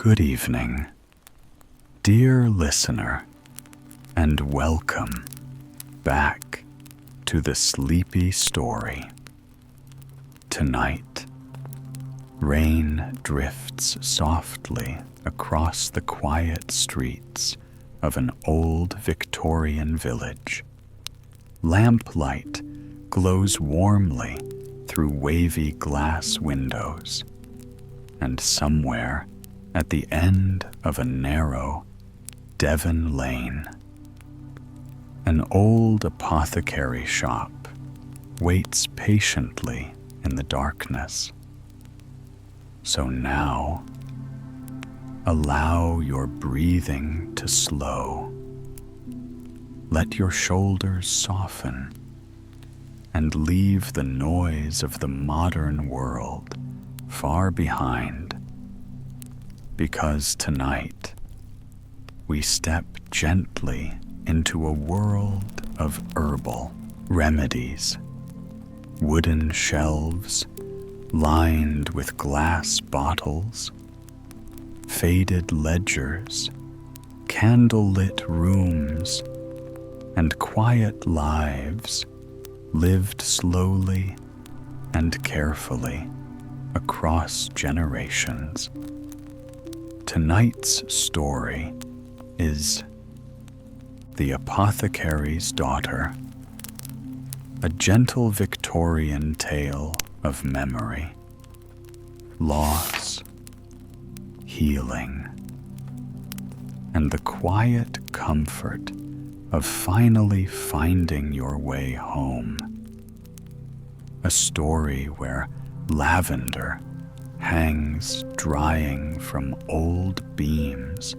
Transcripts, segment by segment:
Good evening, dear listener, and welcome back to the Sleepy Story. Tonight, rain drifts softly across the quiet streets of an old Victorian village. Lamplight glows warmly through wavy glass windows, and somewhere at the end of a narrow Devon lane, an old apothecary shop waits patiently in the darkness. So now, allow your breathing to slow. Let your shoulders soften and leave the noise of the modern world far behind, because tonight we step gently into a world of herbal remedies, wooden shelves lined with glass bottles, faded ledgers, candlelit rooms, and quiet lives lived slowly and carefully across generations. Tonight's story is The Apothecary's Daughter, a gentle Victorian tale of memory, loss, healing, and the quiet comfort of finally finding your way home. A story where lavender hangs drying from old beams,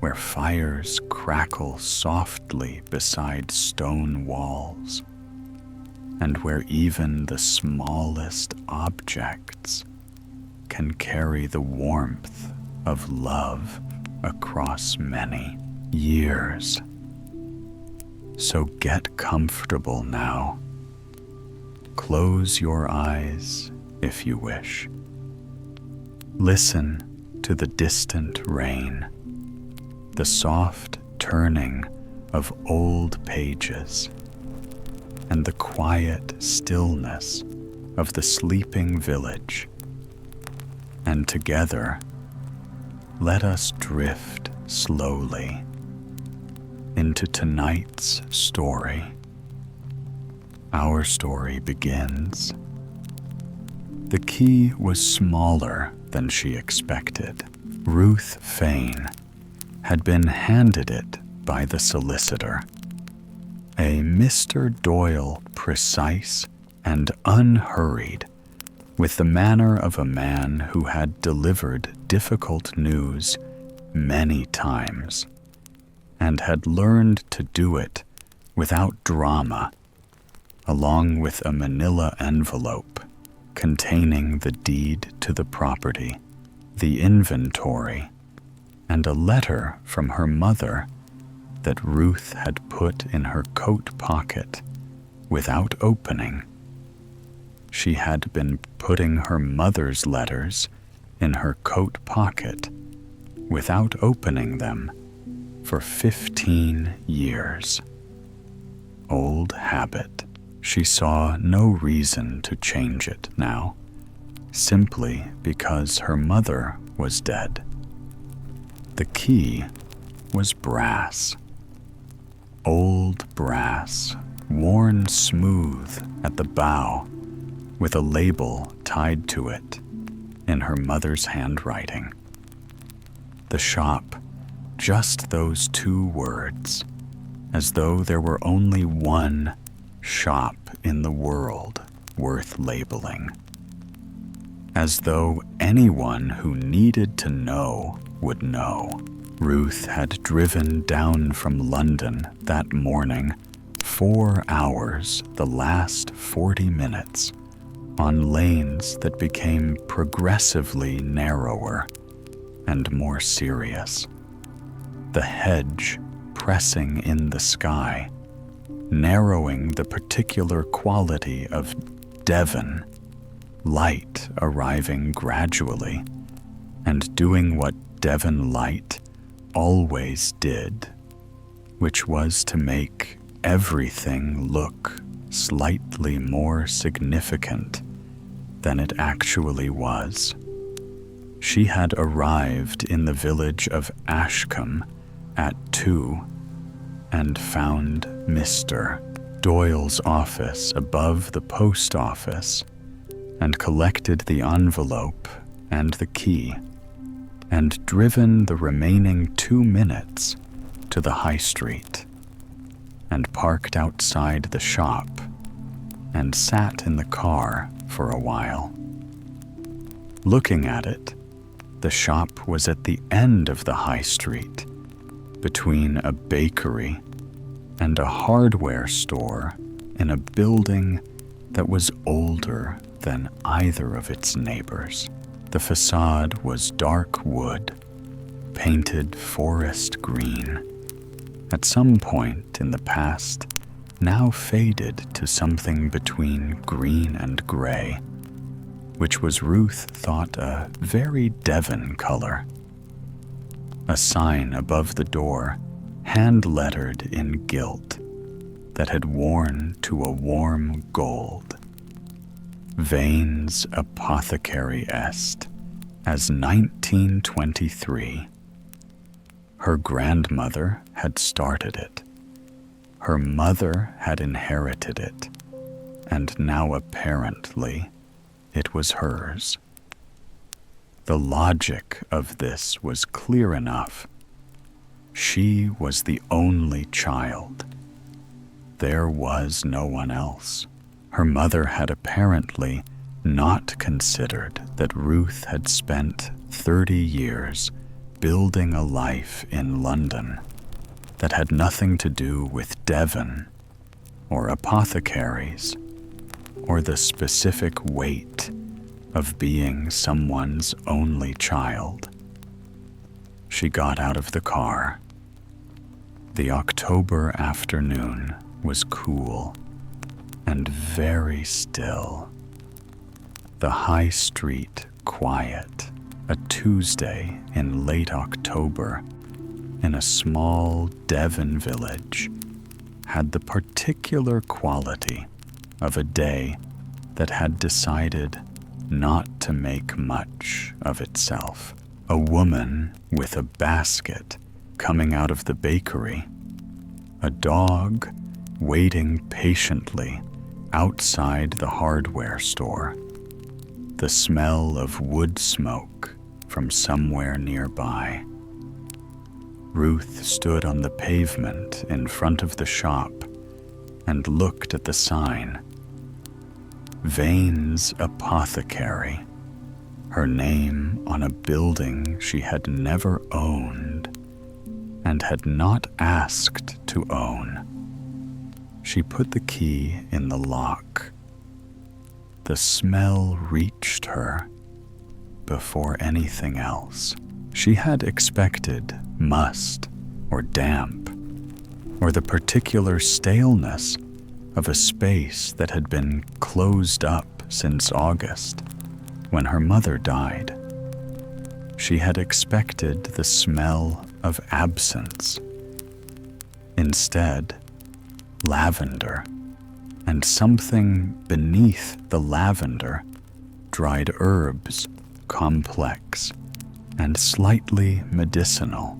where fires crackle softly beside stone walls, and where even the smallest objects can carry the warmth of love across many years. So get comfortable now. Close your eyes if you wish. Listen to the distant rain, the soft turning of old pages, and the quiet stillness of the sleeping village. And together, let us drift slowly into tonight's story. Our story begins. The key was smaller than she expected. Ruth Fane had been handed it by the solicitor, a Mr. Doyle precise and unhurried, with the manner of a man who had delivered difficult news many times and had learned to do it without drama, along with a manila envelope containing the deed to the property, the inventory, and a letter from her mother that Ruth had put in her coat pocket without opening. She had been putting her mother's letters in her coat pocket without opening them for 15 years. Old habit. She saw no reason to change it now, simply because her mother was dead. The key was brass. Old brass, worn smooth at the bow, with a label tied to it in her mother's handwriting. The shop, just those 2 words, as though there were only one shop in the world worth labeling. As though anyone who needed to know would know. Ruth had driven down from London that morning 4 hours the last 40 minutes on lanes that became progressively narrower and more serious. The hedge pressing in the sky, narrowing the particular quality of Devon, light arriving gradually and doing what Devon Light always did, which was to make everything look slightly more significant than it actually was. She had arrived in the village of Ashcombe at 2 and found Mr. Doyle's office above the post office and collected the envelope and the key and driven the remaining 2 minutes to the high street and parked outside the shop and sat in the car for a while. Looking at it, the shop was at the end of the high street, between a bakery and a hardware store in a building that was older than either of its neighbors. The facade was dark wood, painted forest green, at some point in the past now faded to something between green and gray, which was, Ruth thought, a very Devon color. A sign above the door, hand-lettered in gilt, that had worn to a warm gold. Vane's Apothecary Est, as 1923. Her grandmother had started it. Her mother had inherited it, and now apparently it was hers. The logic of this was clear enough. She was the only child. There was no one else. Her mother had apparently not considered that Ruth had spent 30 years building a life in London that had nothing to do with Devon or apothecaries or the specific weight of being someone's only child. She got out of the car. The October afternoon was cool and very still. The high street quiet, a Tuesday in late October in a small Devon village, had the particular quality of a day that had decided not to make much of itself. A woman with a basket coming out of the bakery, a dog waiting patiently outside the hardware store, the smell of wood smoke from somewhere nearby. Ruth stood on the pavement in front of the shop and looked at the sign. Vane's Apothecary, her name on a building she had never owned and had not asked to own. She put the key in the lock. The smell reached her before anything else. She had expected must or damp, or the particular staleness of a space that had been closed up since August, when her mother died. She had expected the smell of absence. Instead, lavender, and something beneath the lavender, dried herbs, complex and slightly medicinal,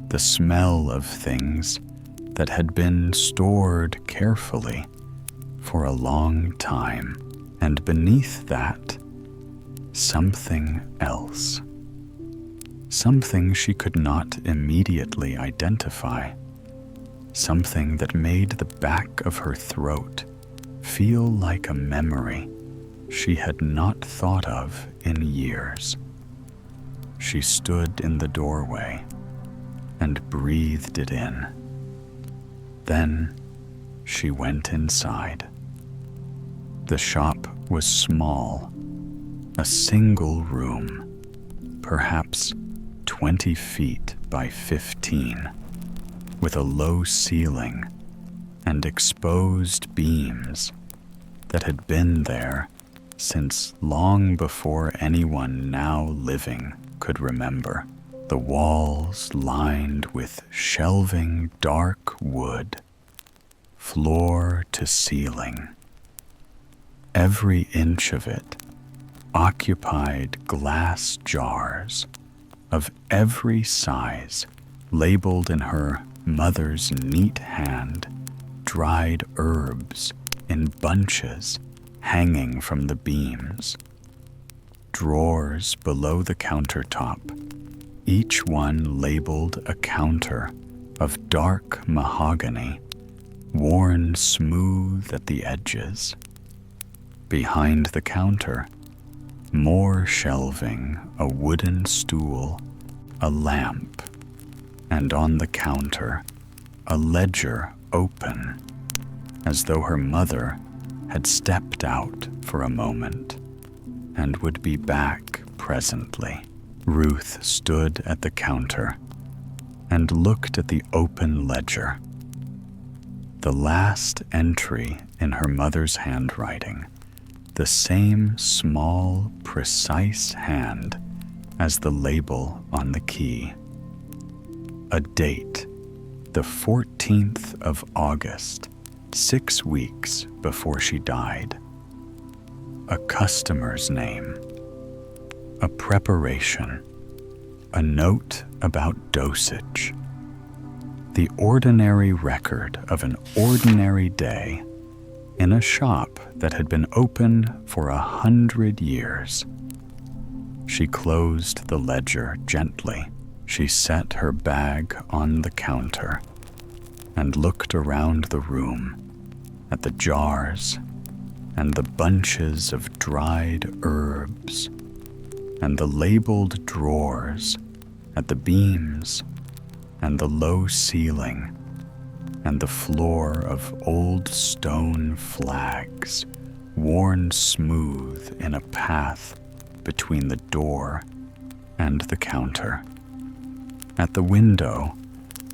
the smell of things that had been stored carefully for a long time, and beneath that, something else. Something she could not immediately identify. Something that made the back of her throat feel like a memory she had not thought of in years. She stood in the doorway and breathed it in. Then she went inside. The shop was small, a single room, perhaps 20 feet by 15, with a low ceiling and exposed beams that had been there since long before anyone now living could remember. The walls lined with shelving dark wood, floor to ceiling. Every inch of it occupied glass jars of every size, labeled in her mother's neat hand, dried herbs in bunches hanging from the beams. Drawers below the countertop, each one labeled a counter of dark mahogany, worn smooth at the edges. Behind the counter, more shelving, a wooden stool, a lamp, and on the counter, a ledger open, as though her mother had stepped out for a moment and would be back presently. Ruth stood at the counter and looked at the open ledger. The last entry in her mother's handwriting, the same small, precise hand as the label on the key. A date, the 14th of August, 6 weeks before she died. A customer's name, a preparation, a note about dosage. The ordinary record of an ordinary day in a shop that had been open for 100 years. She closed the ledger gently. She set her bag on the counter and looked around the room at the jars and the bunches of dried herbs and the labeled drawers at the beams and the low ceiling and the floor of old stone flags worn smooth in a path between the door and the counter. At the window,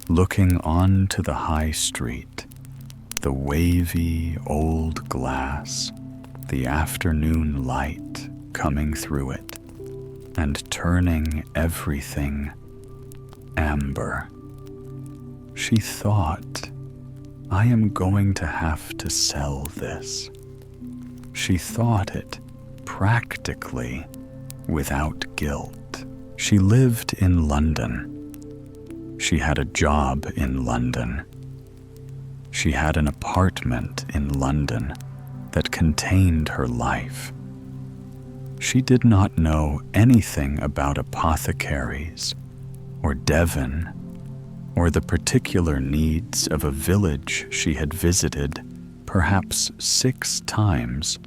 looking on to the high street, the wavy old glass, the afternoon light coming through it and turning everything amber. She thought, I am going to have to sell this. She thought it practically without guilt. She lived in London. She had a job in London. She had an apartment in London that contained her life. She did not know anything about apothecaries or Devon or the particular needs of a village she had visited perhaps 6 times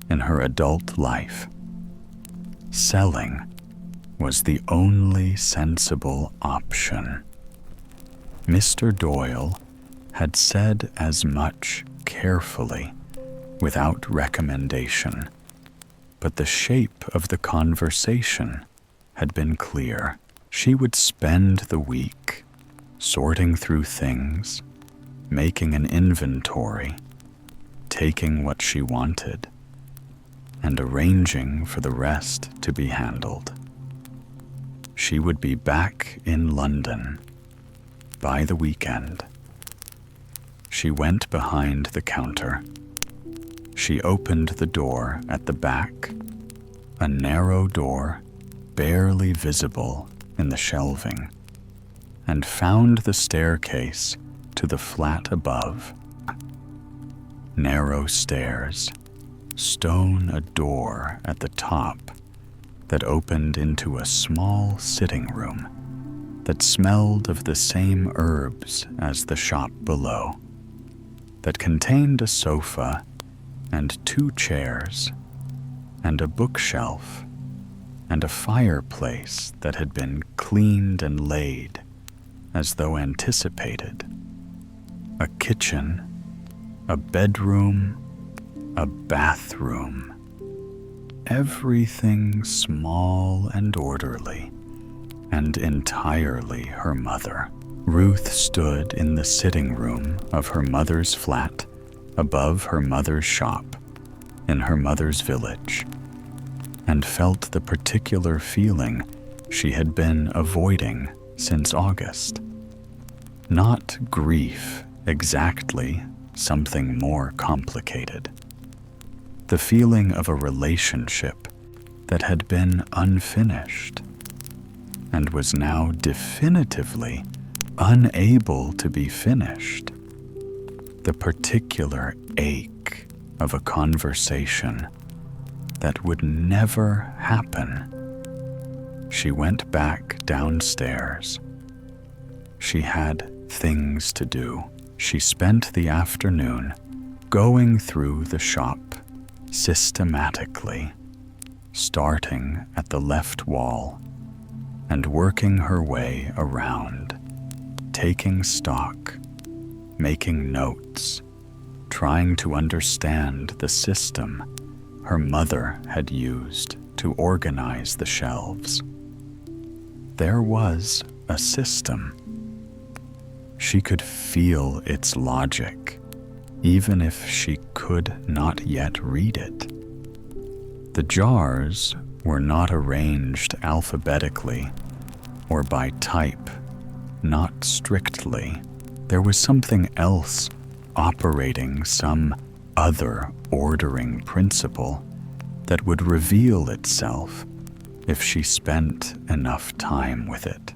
in her adult life. Selling was the only sensible option. Mr. Doyle had said as much carefully, without recommendation, but the shape of the conversation had been clear. She would spend the week sorting through things, making an inventory, taking what she wanted, and arranging for the rest to be handled. She would be back in London by the weekend. She went behind the counter. She opened the door at the back, a narrow door barely visible in the shelving, and found the staircase to the flat above. Narrow stairs, stone a door at the top that opened into a small sitting room that smelled of the same herbs as the shop below, that contained a sofa and 2 chairs and a bookshelf and a fireplace that had been cleaned and laid as though anticipated, a kitchen, a bedroom, a bathroom, everything small and orderly and entirely her mother. Ruth stood in the sitting room of her mother's flat above her mother's shop in her mother's village and felt the particular feeling she had been avoiding since August. Not grief exactly, something more complicated. The feeling of a relationship that had been unfinished and was now definitively unable to be finished. The particular ache of a conversation that would never happen. She went back downstairs. She had things to do. She spent the afternoon going through the shop systematically, starting at the left wall and working her way around, taking stock, making notes, trying to understand the system her mother had used to organize the shelves. There was a system. She could feel its logic, even if she could not yet read it. The jars were not arranged alphabetically or by type, not strictly. There was something else operating, some other ordering principle that would reveal itself if she spent enough time with it.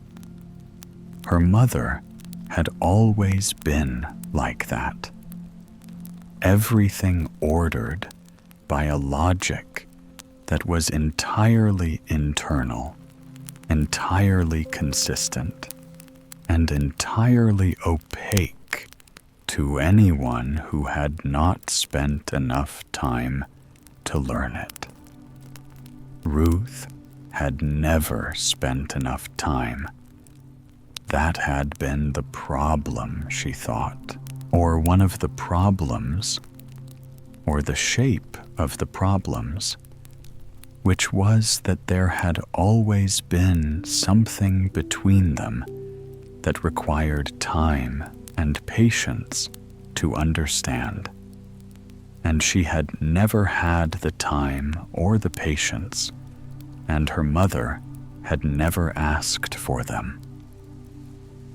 Her mother had always been like that. Everything ordered by a logic that was entirely internal, entirely consistent, and entirely opaque to anyone who had not spent enough time to learn it. Ruth had never spent enough time. That had been the problem, she thought, or one of the problems, or the shape of the problems, which was that there had always been something between them that required time and patience to understand. And she had never had the time or the patience, and her mother had never asked for them.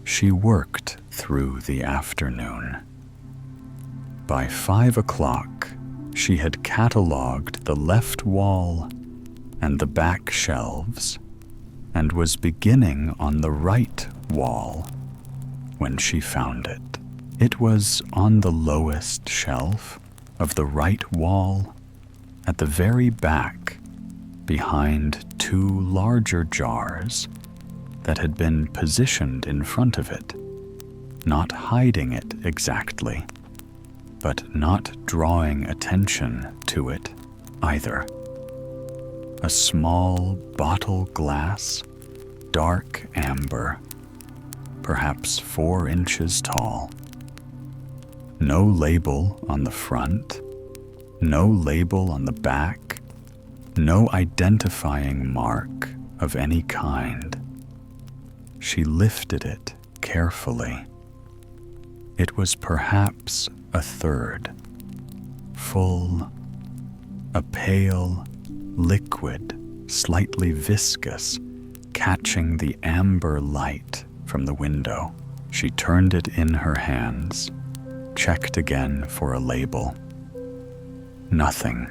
She worked through the afternoon. By 5 o'clock, she had catalogued the left wall and the back shelves, and was beginning on the right wall when she found it. It was on the lowest shelf of the right wall, at the very back, behind 2 larger jars that had been positioned in front of it, not hiding it exactly, but not drawing attention to it either. A small bottle glass, dark amber, perhaps 4 inches tall. No label on the front, no label on the back, no identifying mark of any kind. She lifted it carefully. It was perhaps a third, full, a pale, liquid, slightly viscous, catching the amber light from the window. She turned it in her hands, checked again for a label. Nothing.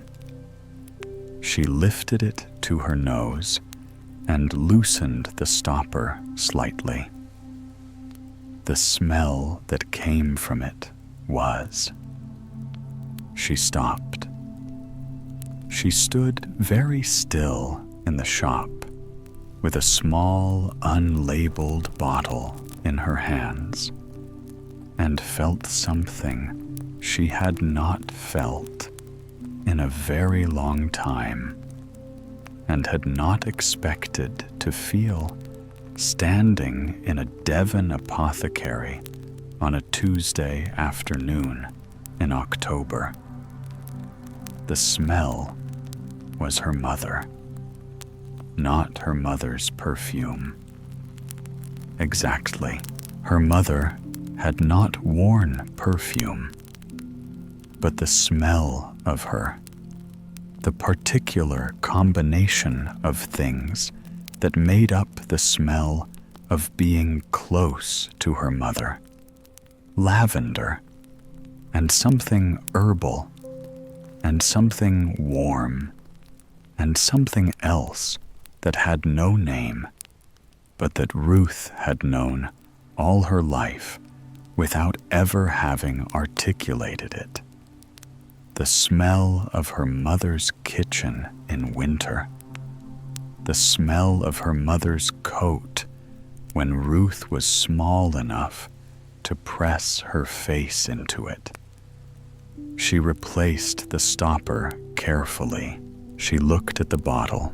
She lifted it to her nose and loosened the stopper slightly. The smell that came from it was. She stopped. She stood very still in the shop with a small, unlabeled bottle in her hands and felt something she had not felt in a very long time and had not expected to feel standing in a Devon apothecary on a Tuesday afternoon in October. The smell was her mother, not her mother's perfume. Exactly. Her mother had not worn perfume, but the smell of her the particular combination of things that made up the smell of being close to her mother. Lavender, and something herbal, and something warm, and something else that had no name, but that Ruth had known all her life without ever having articulated it. The smell of her mother's kitchen in winter. The smell of her mother's coat when Ruth was small enough to press her face into it. She replaced the stopper carefully. She looked at the bottle.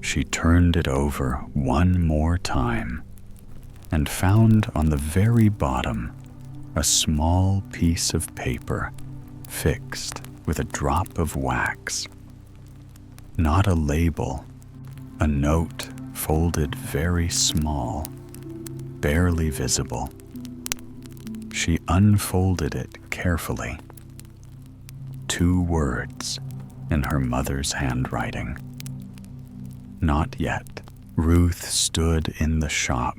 She turned it over one more time and found on the very bottom a small piece of paper fixed with a drop of wax. Not a label, a note folded very small, barely visible. She unfolded it carefully. 2 words in her mother's handwriting. Not yet. Ruth stood in the shop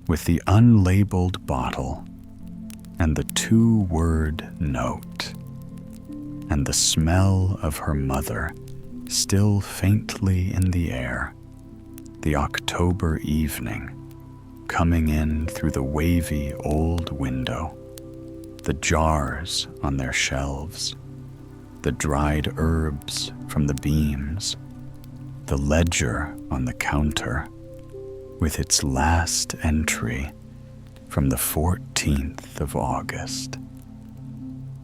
with the unlabeled bottle and the 2-word note, and the smell of her mother still faintly in the air, the October evening coming in through the wavy old window, the jars on their shelves, the dried herbs from the beams, the ledger on the counter with its last entry from the 14th of August.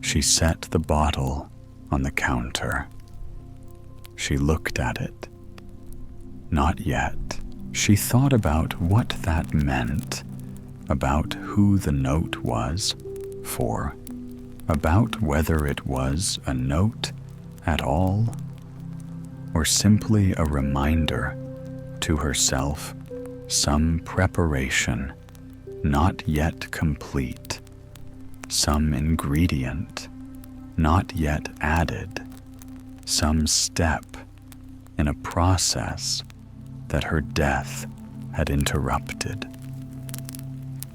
She set the bottle on the counter. She looked at it. Not yet. She thought about what that meant, about who the note was for, about whether it was a note at all, or simply a reminder to herself, some preparation not yet complete, some ingredient not yet added, some step in a process that her death had interrupted.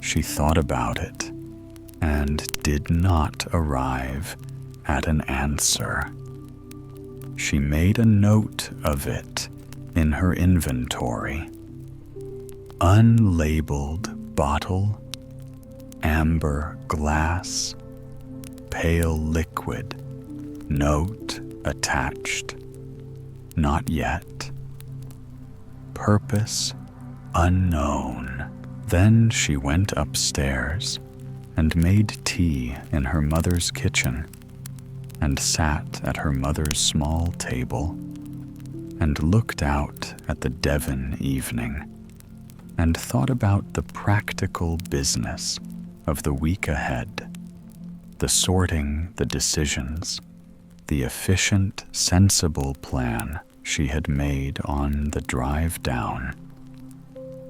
She thought about it and did not arrive at an answer. She made a note of it in her inventory. Unlabeled bottle, amber glass, pale liquid, note attached, not yet. Purpose unknown. Then she went upstairs and made tea in her mother's kitchen and sat at her mother's small table and looked out at the Devon evening and thought about the practical business of the week ahead, the sorting, the decisions, the efficient, sensible plan she had made on the drive down.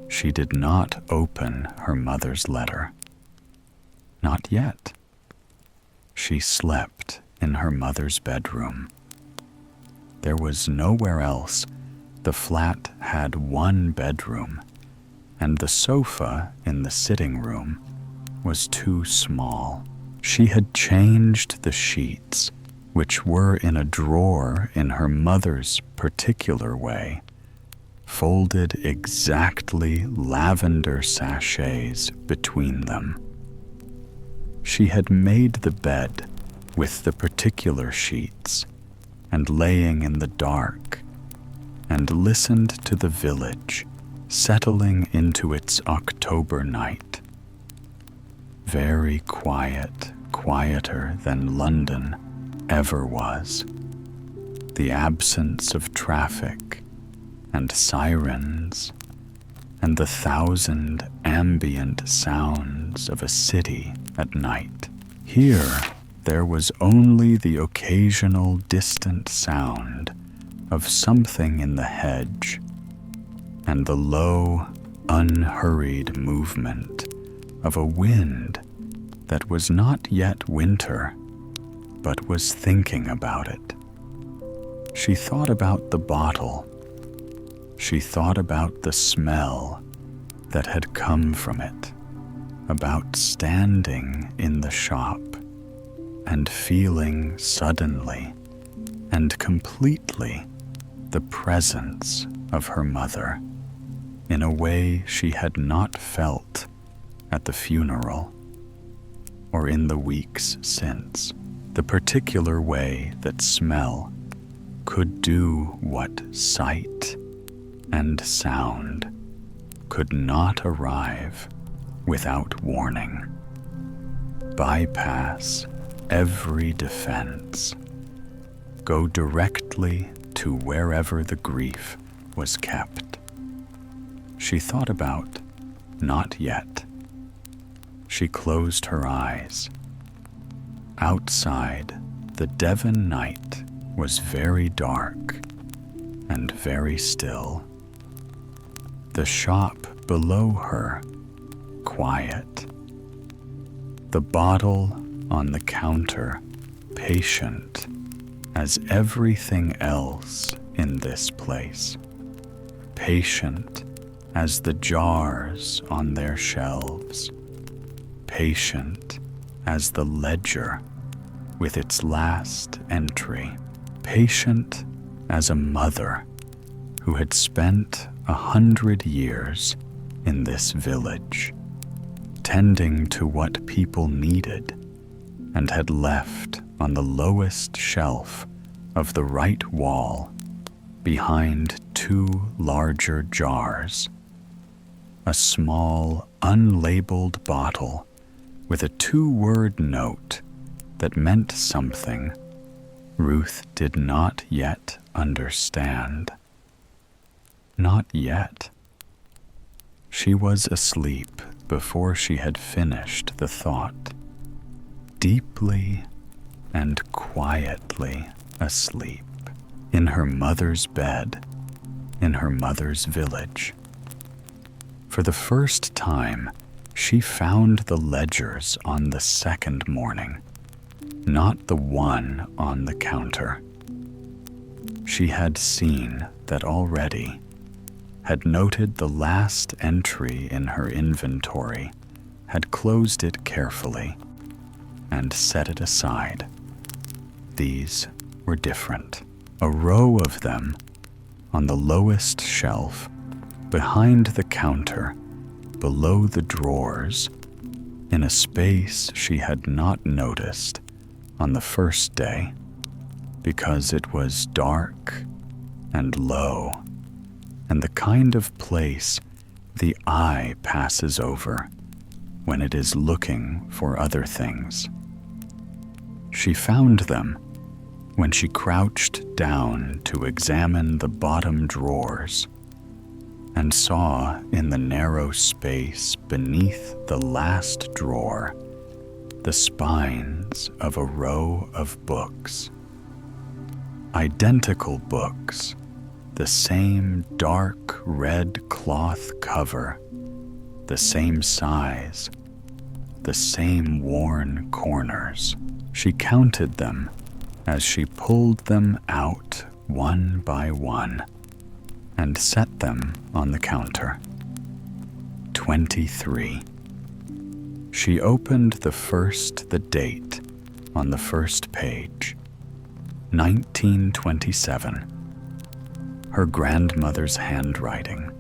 She did not open her mother's letter. Not yet. She slept in her mother's bedroom. There was nowhere else. The flat had 1 bedroom, and the sofa in the sitting room was too small. She had changed the sheets, which were in a drawer in her mother's particular way, folded exactly lavender sachets between them. She had made the bed with the particular sheets, and laying in the dark, and listened to the village settling into its October night. Very quiet, quieter than London ever was. The absence of traffic and sirens and the 1,000 ambient sounds of a city at night. Here, there was only the occasional distant sound of something in the hedge and the low, unhurried movement of a wind that was not yet winter, but was thinking about it. She thought about the bottle. She thought about the smell that had come from it, about standing in the shop and feeling suddenly and completely the presence of her mother in a way she had not felt at the funeral or in the weeks since, the particular way that smell could do what sight and sound could not arrive without warning, bypass every defense, go directly to wherever the grief was kept. She thought about not yet. She closed her eyes. Outside, the Devon night was very dark and very still. The shop below her, quiet. The bottle on the counter, patient as everything else in this place. Patient as the jars on their shelves. Patient as the ledger with its last entry. Patient as a mother who had spent 100 years in this village, tending to what people needed, and had left on the lowest shelf of the right wall behind 2 larger jars, a small unlabeled bottle with a 2-word note that meant something Ruth did not yet understand. Not yet. She was asleep before she had finished the thought, deeply and quietly asleep, in her mother's bed, in her mother's village. For the first time, she found the ledgers on the second morning, not the one on the counter. She had seen that already, had noted the last entry in her inventory, had closed it carefully, and set it aside. These were different. A row of them on the lowest shelf, behind the counter, below the drawers, in a space she had not noticed on the first day, because it was dark and low, and the kind of place the eye passes over when it is looking for other things. She found them when she crouched down to examine the bottom drawers and saw in the narrow space beneath the last drawer the spines of a row of books. Identical books, the same dark red cloth cover, the same size, the same worn corners. She counted them as she pulled them out one by one and set them on the counter. 23. She opened the date on the first page, 1927. Her grandmother's handwriting,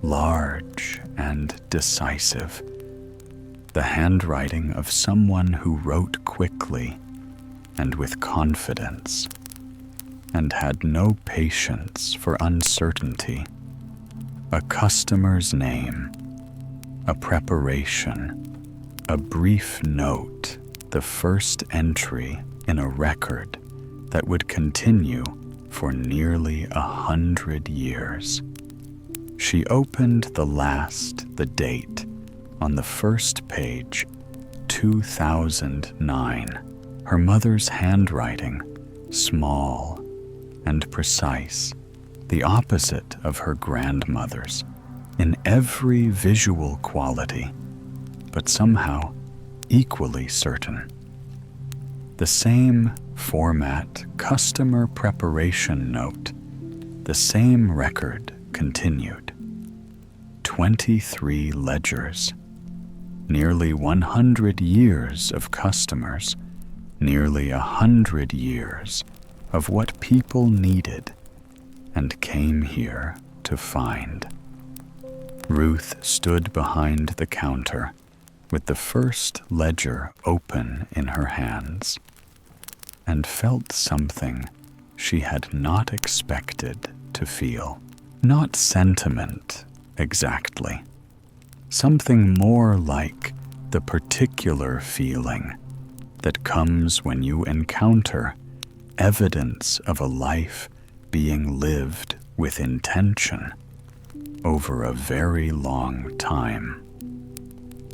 large and decisive, the handwriting of someone who wrote quickly and with confidence, and had no patience for uncertainty. A customer's name, a preparation, a brief note, the first entry in a record that would continue for nearly 100 years. She opened the date on the first page, 2009. Her mother's handwriting, small and precise, the opposite of her grandmother's, in every visual quality, but somehow equally certain. The same Format customer preparation note. The same record continued. 23 ledgers. Nearly 100 years of customers. Nearly 100 years of what people needed and came here to find. Ruth stood behind the counter with the first ledger open in her hands and felt something she had not expected to feel. Not sentiment, exactly. Something more like the particular feeling that comes when you encounter evidence of a life being lived with intention over a very long time.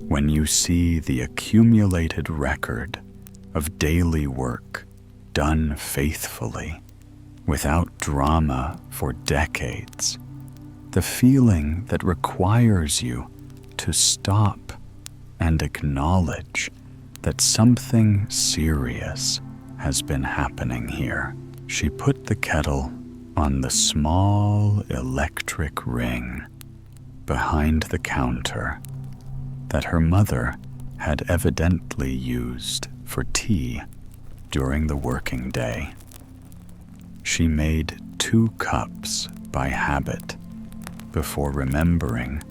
When you see the accumulated record of daily work done faithfully, without drama for decades, the feeling that requires you to stop and acknowledge that something serious has been happening here. She put the kettle on the small electric ring behind the counter that her mother had evidently used for tea during the working day. She made 2 cups by habit before remembering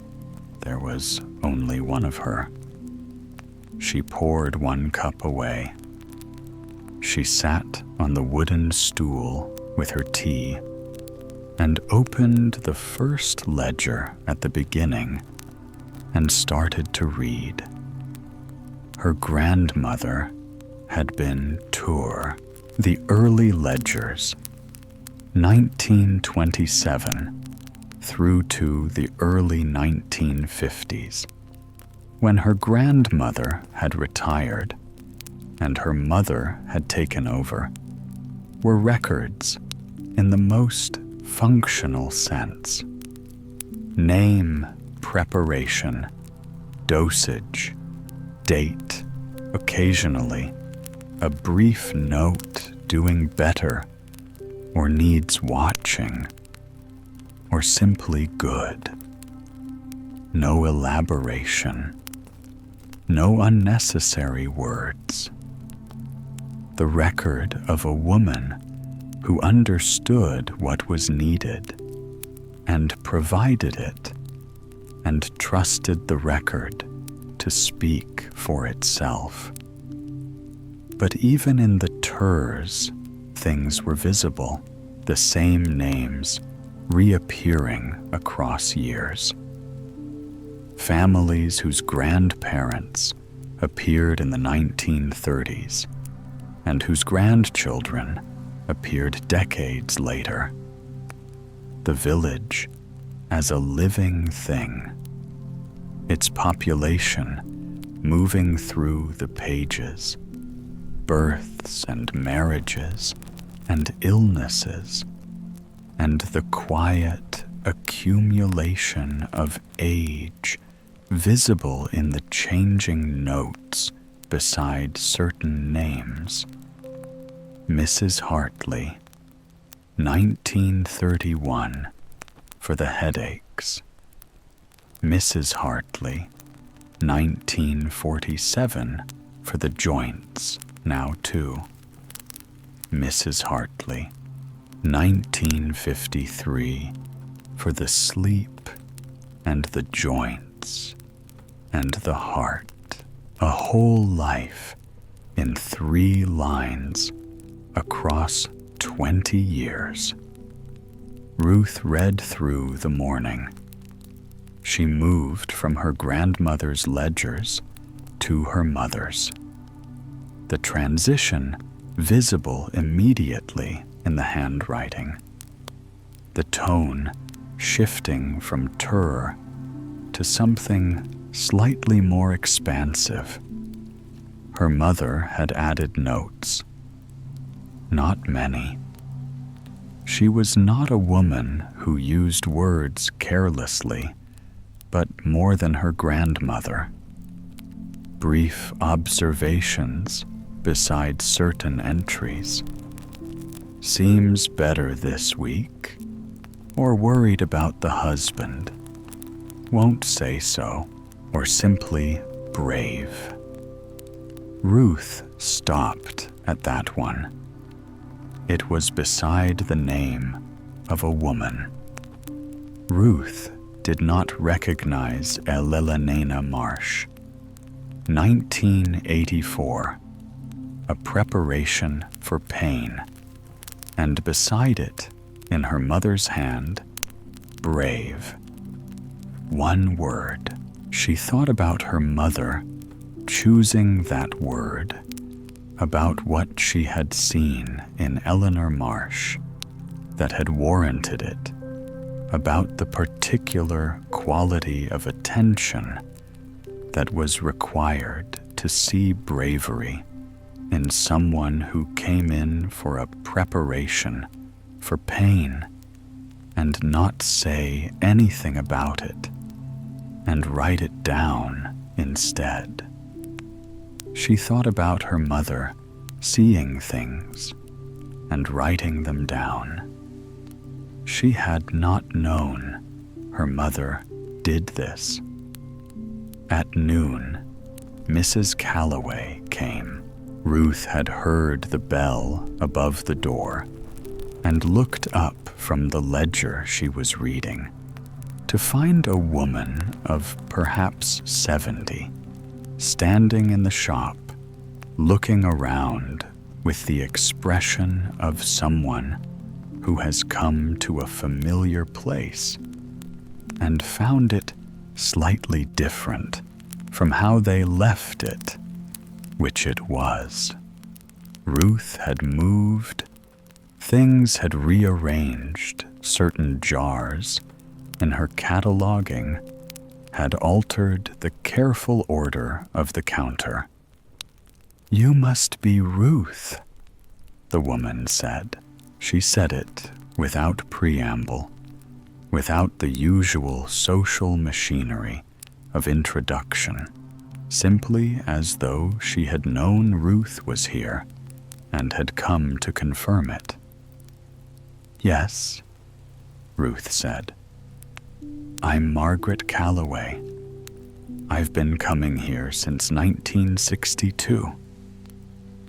there was only one of her. She poured 1 cup away. She sat on the wooden stool with her tea and opened the first ledger at the beginning and started to read. Her grandmother had been Tour. The early ledgers, 1927 through to the early 1950s, when her grandmother had retired and her mother had taken over, were records in the most functional sense. Name, preparation, dosage, date, occasionally a brief note doing better or needs watching, or simply good. No elaboration, no unnecessary words. The record of a woman who understood what was needed and provided it and trusted the record to speak for itself. But even in the Turs, things were visible, the same names reappearing across years. Families whose grandparents appeared in the 1930s and whose grandchildren appeared decades later. The village as a living thing, its population moving through the pages, births and marriages and illnesses, and the quiet accumulation of age visible in the changing notes beside certain names. Mrs. Hartley, 1931, for the headaches. Mrs. Hartley, 1947, for the joints, now 2. Mrs. Hartley, 1953, for the sleep and the joints and the heart. A whole life in 3 lines across 20 years. Ruth read through the morning. She moved from her grandmother's ledgers to her mother's. The transition visible immediately in the handwriting. The tone shifting from Tur to something slightly more expansive. Her mother had added notes. Not many. She was not a woman who used words carelessly, but more than her grandmother. Brief observations beside certain entries. Seems better this week, or worried about the husband. Won't say so, or simply brave. Ruth stopped at that one. It was beside the name of a woman. Ruth did not recognize Elelena Marsh. 1984, a preparation for pain, and beside it, in her mother's hand, brave. One word. She thought about her mother choosing that word, about what she had seen in Eleanor Marsh that had warranted it, about the particular quality of attention that was required to see bravery in someone who came in for a preparation for pain and not say anything about it and write it down instead. She thought about her mother seeing things and writing them down. She had not known her mother did this. At noon, Mrs. Calloway came. Ruth had heard the bell above the door and looked up from the ledger she was reading to find a woman of perhaps 70 standing in the shop, looking around with the expression of someone who has come to a familiar place and found it slightly different from how they left it, which it was. Ruth had moved, things had rearranged, certain jars in her cataloging had altered the careful order of the counter. "You must be Ruth," the woman said. She said it without preamble, without the usual social machinery of introduction, simply as though she had known Ruth was here and had come to confirm it. "Yes," Ruth said. "I'm Margaret Calloway. I've been coming here since 1962.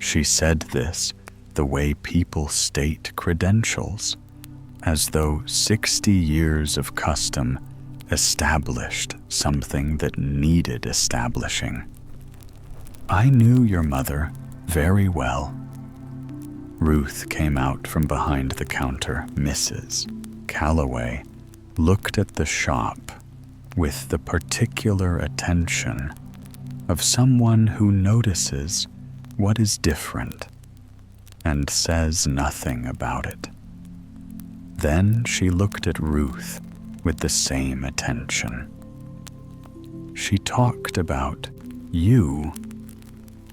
She said this the way people state credentials, as though 60 years of custom established something that needed establishing. "I knew your mother very well." Ruth came out from behind the counter. Mrs. Calloway looked at the shop with the particular attention of someone who notices what is different and says nothing about it. Then she looked at Ruth with the same attention. "She talked about you,"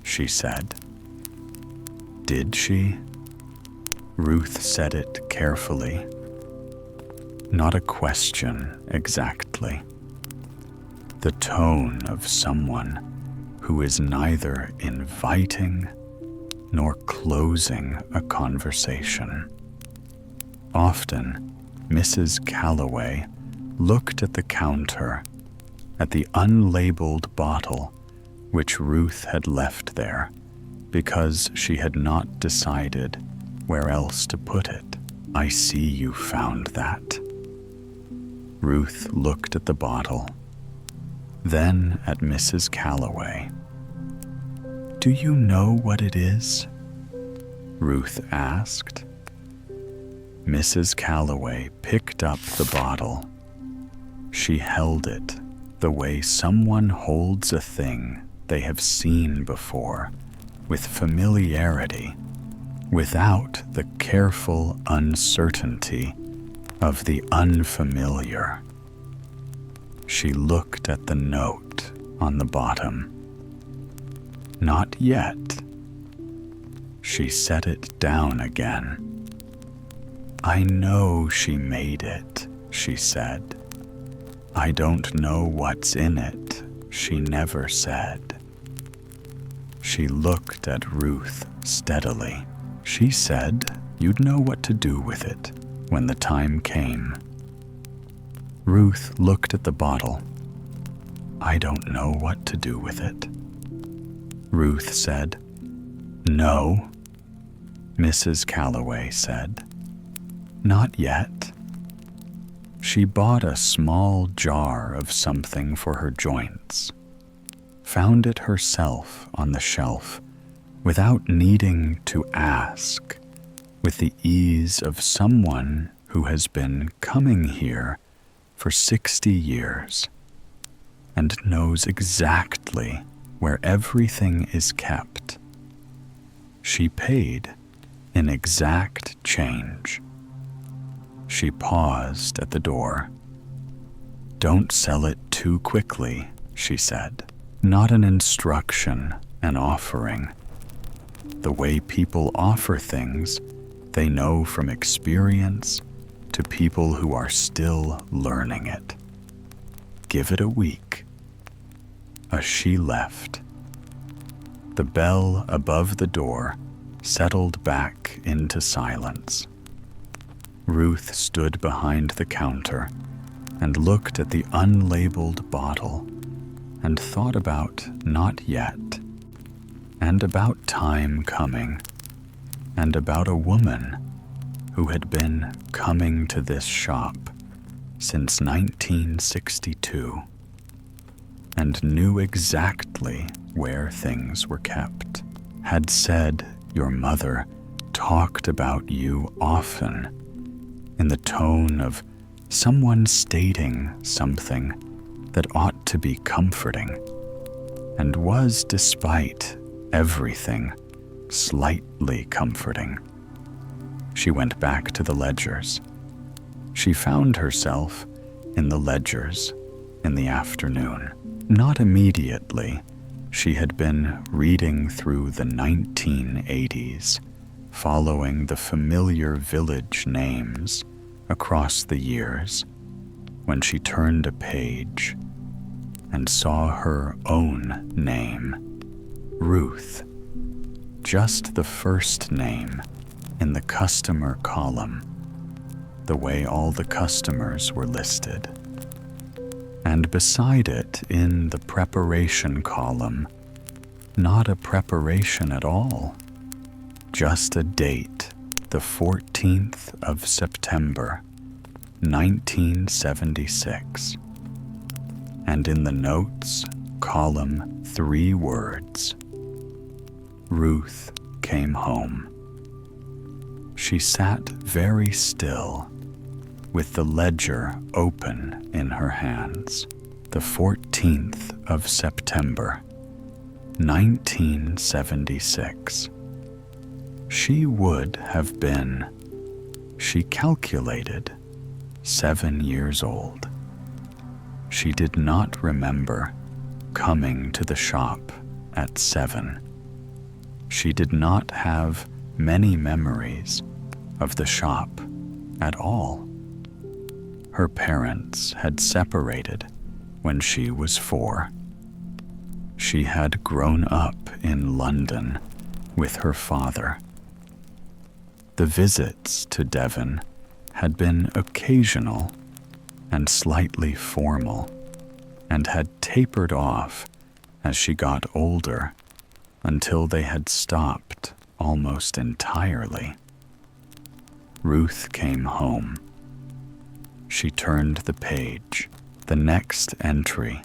she said. "Did she?" Ruth said it carefully. Not a question exactly. The tone of someone who is neither inviting nor closing a conversation. Often, Mrs. Calloway looked at the counter, at the unlabeled bottle which Ruth had left there, because she had not decided where else to put it. "I see you found that." Ruth looked at the bottle, then at Mrs. Calloway. "Do you know what it is?" Ruth asked. Mrs. Calloway picked up the bottle. She held it the way someone holds a thing they have seen before, with familiarity, without the careful uncertainty of the unfamiliar. She looked at the note on the bottom. "Not yet." She set it down again. "I know she made it," she said. "I don't know what's in it," she never said. She looked at Ruth steadily. She said you'd know what to do with it when the time came. Ruth looked at the bottle. I don't know what to do with it. Ruth said. No, Mrs. Calloway said. Not yet. She bought a small jar of something for her joints, found it herself on the shelf without needing to ask, with the ease of someone who has been coming here for 60 years and knows exactly where everything is kept. She paid in exact change. She paused at the door. Don't sell it too quickly, she said. Not an instruction, an offering. The way people offer things they know from experience to people who are still learning it. Give it a week. As she left, the bell above the door settled back into silence. Ruth stood behind the counter and looked at the unlabeled bottle and thought about not yet, and about time coming, and about a woman who had been coming to this shop since 1962 and knew exactly where things were kept, had said your mother talked about you often in the tone of someone stating something that ought to be comforting, and was, despite everything, slightly comforting. She went back to the ledgers. She found herself in the ledgers in the afternoon. Not immediately. She had been reading through the 1980s, following the familiar village names across the years, when she turned a page and saw her own name, Ruth, just the first name in the customer column, the way all the customers were listed. And beside it, in the preparation column, not a preparation at all, just a date, the 14th of September, 1976. And in the notes, column 3 words, Ruth came home. She sat very still, with the ledger open in her hands. The 14th of September, 1976. She would have been, she calculated, 7 years old. She did not remember coming to the shop at 7. She did not have many memories of the shop at all. Her parents had separated when she was 4. She had grown up in London with her father. The visits to Devon had been occasional and slightly formal, and had tapered off as she got older until they had stopped almost entirely. Ruth came home. She turned the page, the next entry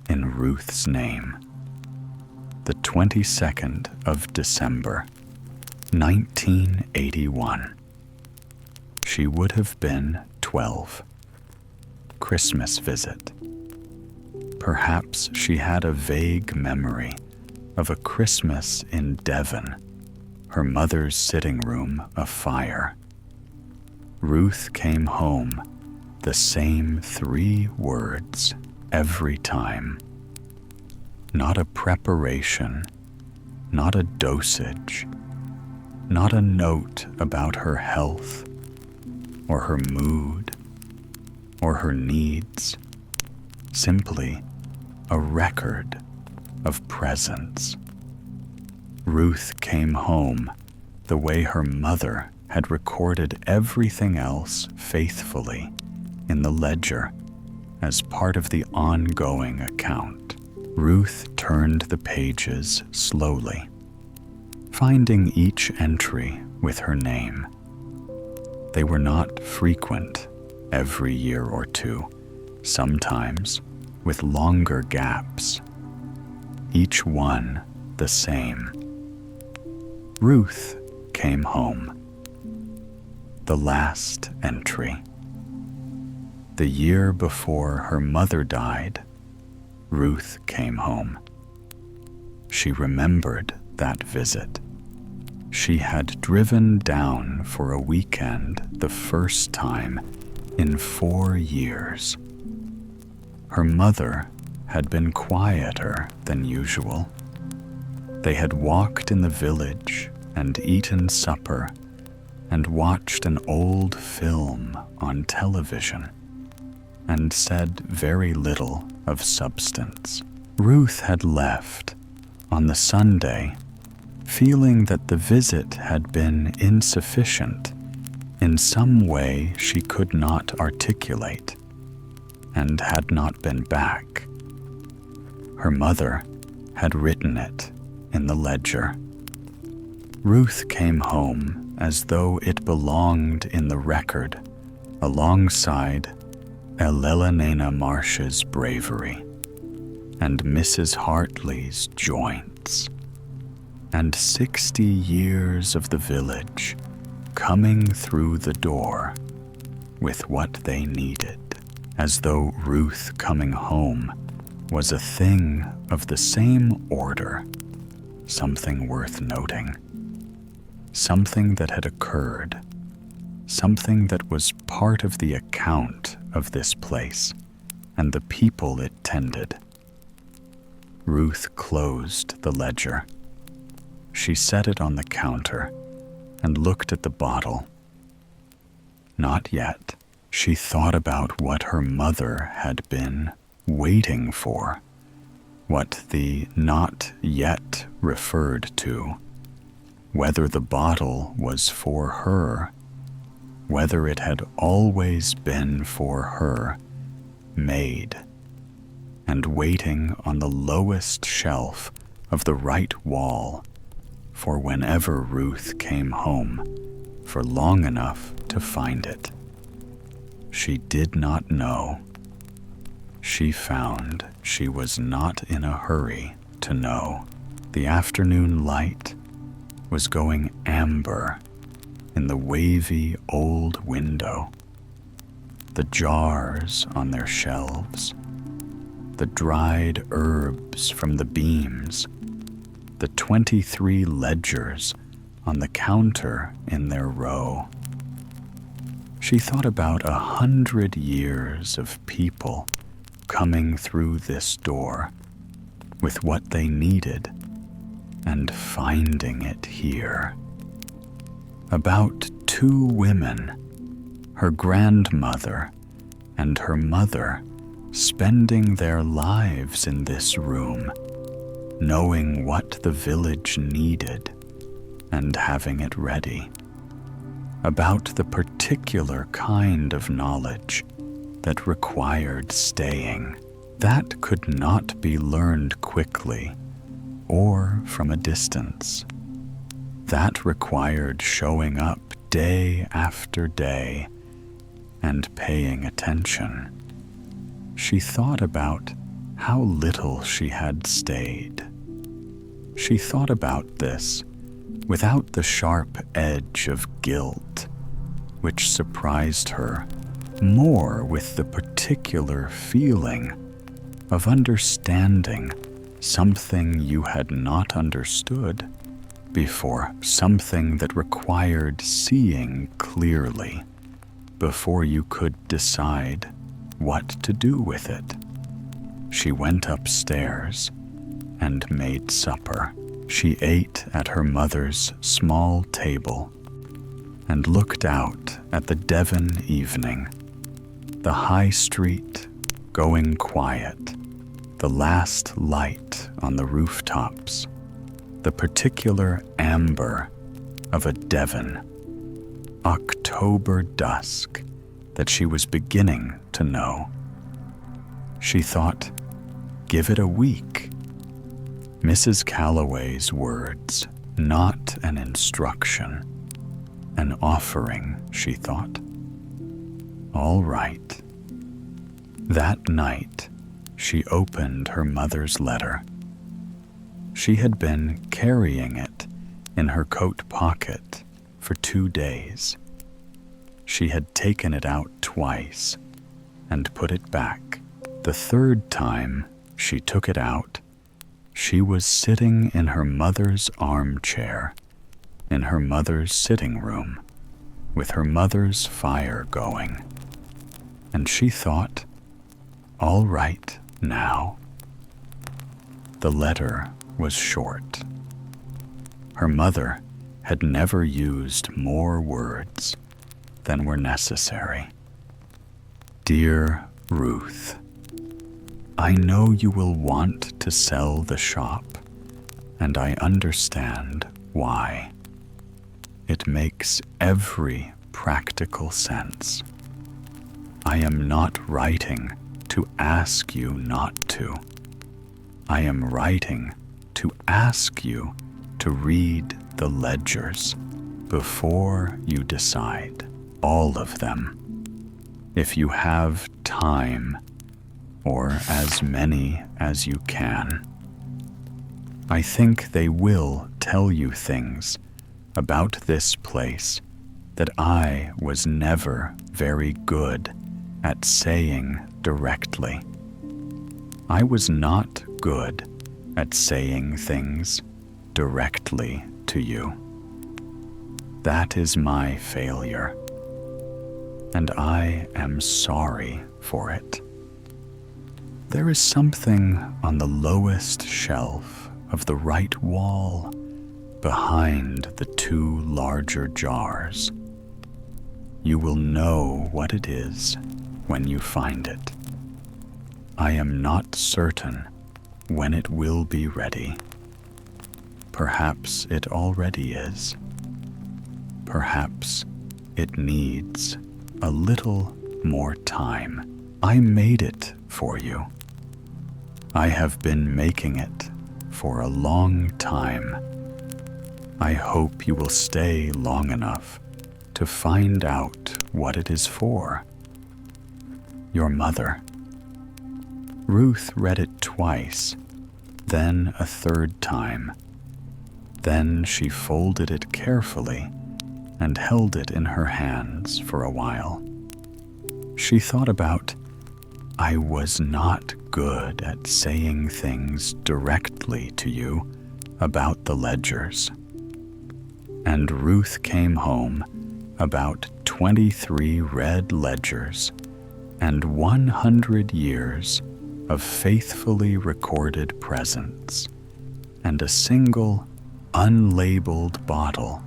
in Ruth's name. The 22nd of December, 1981. She would have been 12. Christmas visit. Perhaps she had a vague memory of a Christmas in Devon, her mother's sitting room afire. Ruth came home, the same 3 words every time. Not a preparation, not a dosage, not a note about her health, or her mood, or her needs, simply a record of presence. Ruth came home the way her mother had recorded everything else faithfully in the ledger as part of the ongoing account. Ruth turned the pages slowly, finding each entry with her name. They were not frequent every year or two, sometimes with longer gaps, each one the same. Ruth came home. The last entry. The year before her mother died, Ruth came home. She remembered that visit. She had driven down for a weekend the first time in 4 years. Her mother had been quieter than usual. They had walked in the village and eaten supper and watched an old film on television and said very little of substance. Ruth had left on the Sunday feeling that the visit had been insufficient in some way she could not articulate, and had not been back. Her mother had written it in the ledger. Ruth came home as though it belonged in the record, alongside Elena Marsh's bravery and Mrs. Hartley's joints, and 60 years of the village coming through the door with what they needed, as though Ruth coming home was a thing of the same order, something worth noting, something that had occurred, something that was part of the account of this place and the people it tended. Ruth closed the ledger. She set it on the counter and looked at the bottle. Not yet. She thought about what her mother had been waiting for, what the not yet referred to, whether the bottle was for her, whether it had always been for her, made, and waiting on the lowest shelf of the right wall for whenever Ruth came home for long enough to find it. She did not know. She found she was not in a hurry to know. The afternoon light was going amber in the wavy old window, the jars on their shelves, the dried herbs from the beams, the 23 ledgers on the counter in their row. She thought about 100 years of people coming through this door with what they needed and finding it here. About 2 women, her grandmother and her mother, spending their lives in this room, knowing what the village needed and having it ready. About the particular kind of knowledge that required staying, that could not be learned quickly or from a distance. That required showing up day after day and paying attention. She thought about how little she had stayed. She thought about this without the sharp edge of guilt, which surprised her more with the particular feeling of understanding something you had not understood before, something that required seeing clearly before you could decide what to do with it. She went upstairs and made supper. She ate at her mother's small table and looked out at the Devon evening, the high street going quiet, the last light on the rooftops, the particular amber of a Devon October dusk that she was beginning to know. She thought, give it a week. Mrs. Calloway's words, not an instruction, an offering, she thought. All right. That night, she opened her mother's letter. She had been carrying it in her coat pocket for 2 days. She had taken it out twice and put it back. The third time she took it out, she was sitting in her mother's armchair in her mother's sitting room with her mother's fire going. And she thought, all right now. The letter was short. Her mother had never used more words than were necessary. Dear Ruth, I know you will want to sell the shop, and I understand why. It makes every practical sense. I am not writing to ask you not to. I am writing to ask you to read the ledgers before you decide, all of them, if you have time, or as many as you can. I think they will tell you things about this place that I was never very good at saying directly. I was not good at saying things directly to you. That is my failure, and I am sorry for it. There is something on the lowest shelf of the right wall behind the 2 larger jars. You will know what it is when you find it. I am not certain when it will be ready. Perhaps it already is. Perhaps it needs a little more time. I made it for you. I have been making it for a long time. I hope you will stay long enough to find out what it is for. Your mother. Ruth read it twice, then a third time. Then she folded it carefully and held it in her hands for a while. She thought about, I was not good at saying things directly to you about the ledgers. And Ruth came home about 23 red ledgers and 100 years of faithfully recorded presents, and a single unlabeled bottle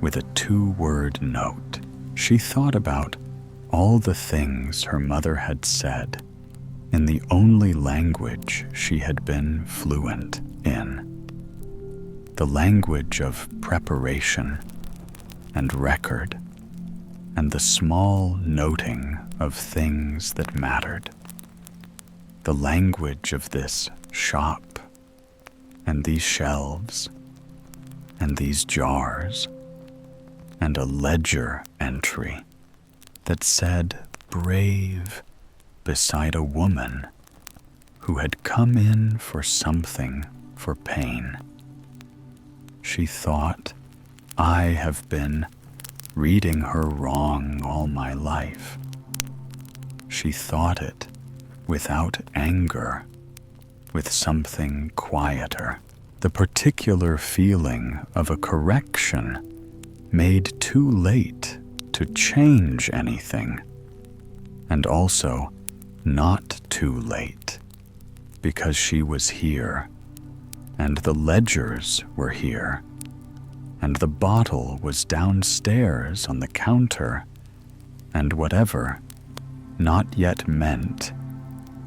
with a 2-word note. She thought about all the things her mother had said in the only language she had been fluent in, the language of preparation and record, and the small noting of things that mattered, the language of this shop, and these shelves, and these jars, and a ledger entry that said brave beside a woman who had come in for something for pain. She thought, I have been reading her wrong all my life. She thought it without anger, with something quieter, the particular feeling of a correction made too late to change anything, and also not too late, because she was here, and the ledgers were here, and the bottle was downstairs on the counter, and whatever not yet meant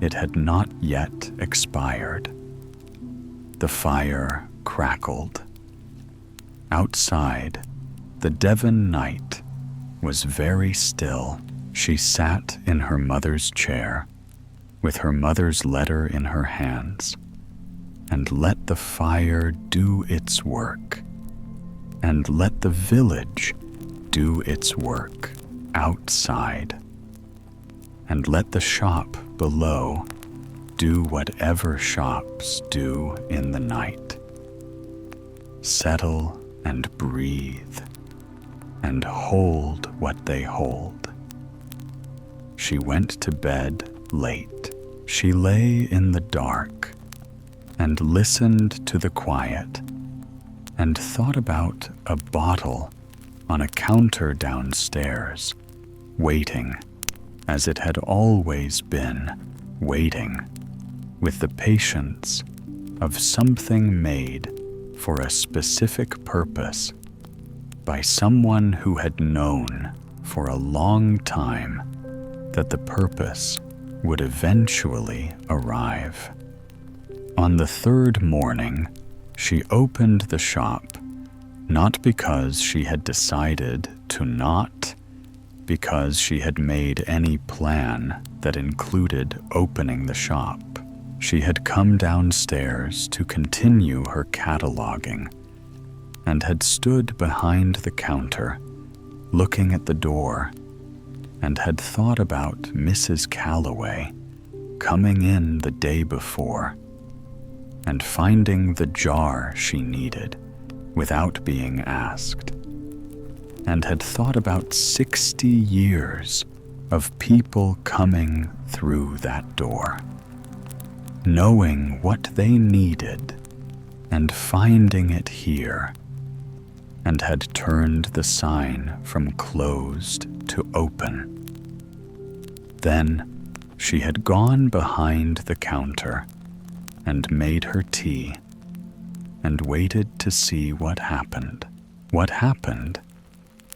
it had not yet expired. The fire crackled. Outside, the Devon night was very still. She sat in her mother's chair, with her mother's letter in her hands, and let the fire do its work, and let the village do its work outside, and let the shop below do whatever shops do in the night. Settle and breathe, and hold what they hold. She went to bed late. She lay in the dark and listened to the quiet and thought about a bottle on a counter downstairs, waiting as it had always been, waiting with the patience of something made for a specific purpose by someone who had known for a long time that the purpose would eventually arrive. On the third morning, she opened the shop, not because she had decided to not, because she had made any plan that included opening the shop. She had come downstairs to continue her cataloging and had stood behind the counter, looking at the door, and had thought about Mrs. Calloway coming in the day before and finding the jar she needed without being asked, and had thought about 60 years of people coming through that door, knowing what they needed and finding it here, and had turned the sign from closed to open. Then she had gone behind the counter and made her tea and waited to see what happened. What happened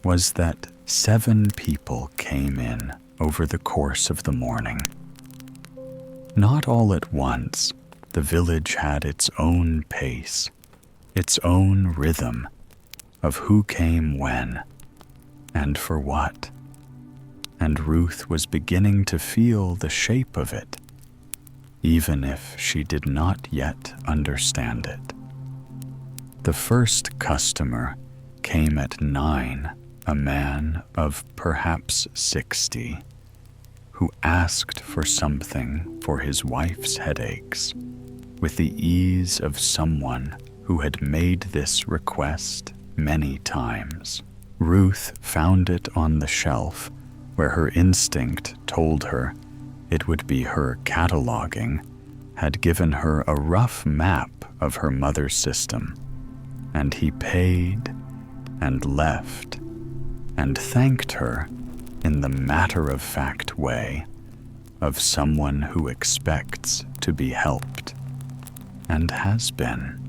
was that 7 people came in over the course of the morning. Not all at once. The village had its own pace, its own rhythm of who came when and for what, and Ruth was beginning to feel the shape of it, even if she did not yet understand it. The first customer came at 9, a man of perhaps 60, who asked for something for his wife's headaches with the ease of someone who had made this request many times. Ruth found it on the shelf where her instinct told her it would be her cataloging had given her a rough map of her mother's system, and he paid and left and thanked her in the matter-of-fact way of someone who expects to be helped and has been.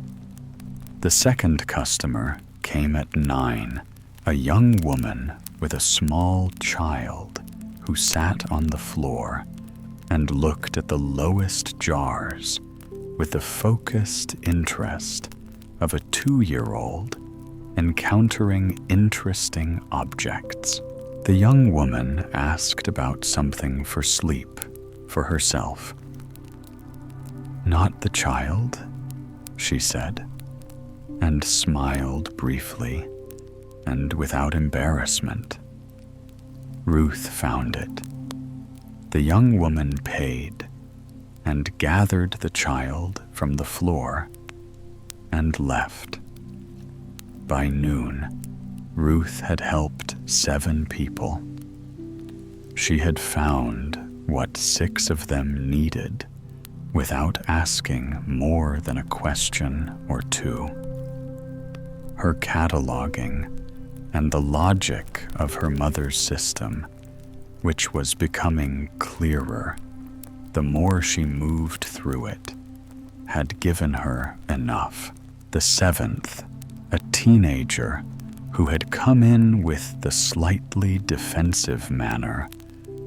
The second customer came at 9, a young woman with a small child who sat on the floor and looked at the lowest jars with the focused interest of a 2-year-old encountering interesting objects. The young woman asked about something for sleep for herself. "Not the child," she said, and smiled briefly and without embarrassment. Ruth found it. The young woman paid and gathered the child from the floor and left. By noon, Ruth had helped 7 people. She had found what 6 of them needed without asking more than a question or 2. Her cataloging and the logic of her mother's system, which was becoming clearer the more she moved through it, had given her enough. The 7th, a teenager who had come in with the slightly defensive manner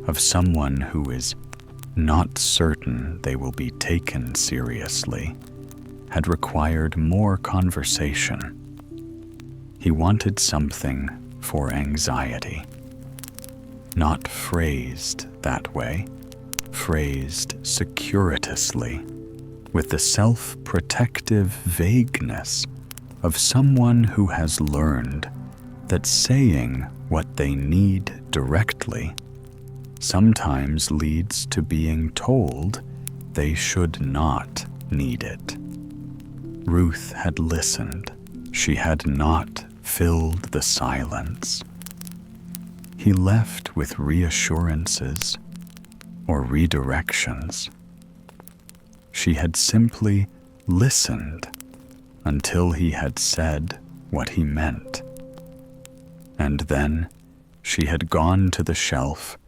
of someone who is not certain they will be taken seriously, had required more conversation. He wanted something for anxiety. Not phrased that way, phrased securitously, with the self-protective vagueness of someone who has learned that saying what they need directly sometimes leads to being told they should not need it. Ruth had listened. She had not filled the silence. He left with reassurances or redirections. She had simply listened until he had said what he meant. And then she had gone to the shelf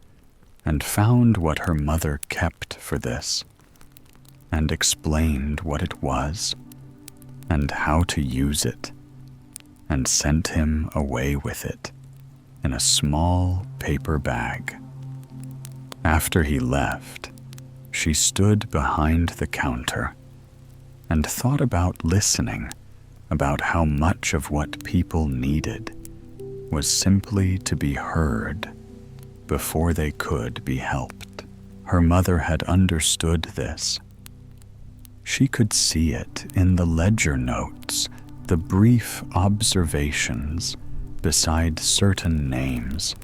and found what her mother kept for this, and explained what it was and how to use it, and sent him away with it in a small paper bag. After he left, she stood behind the counter and thought about listening, about how much of what people needed was simply to be heard before they could be helped. Her mother had understood this. She could see it in the ledger notes, the brief observations beside certain names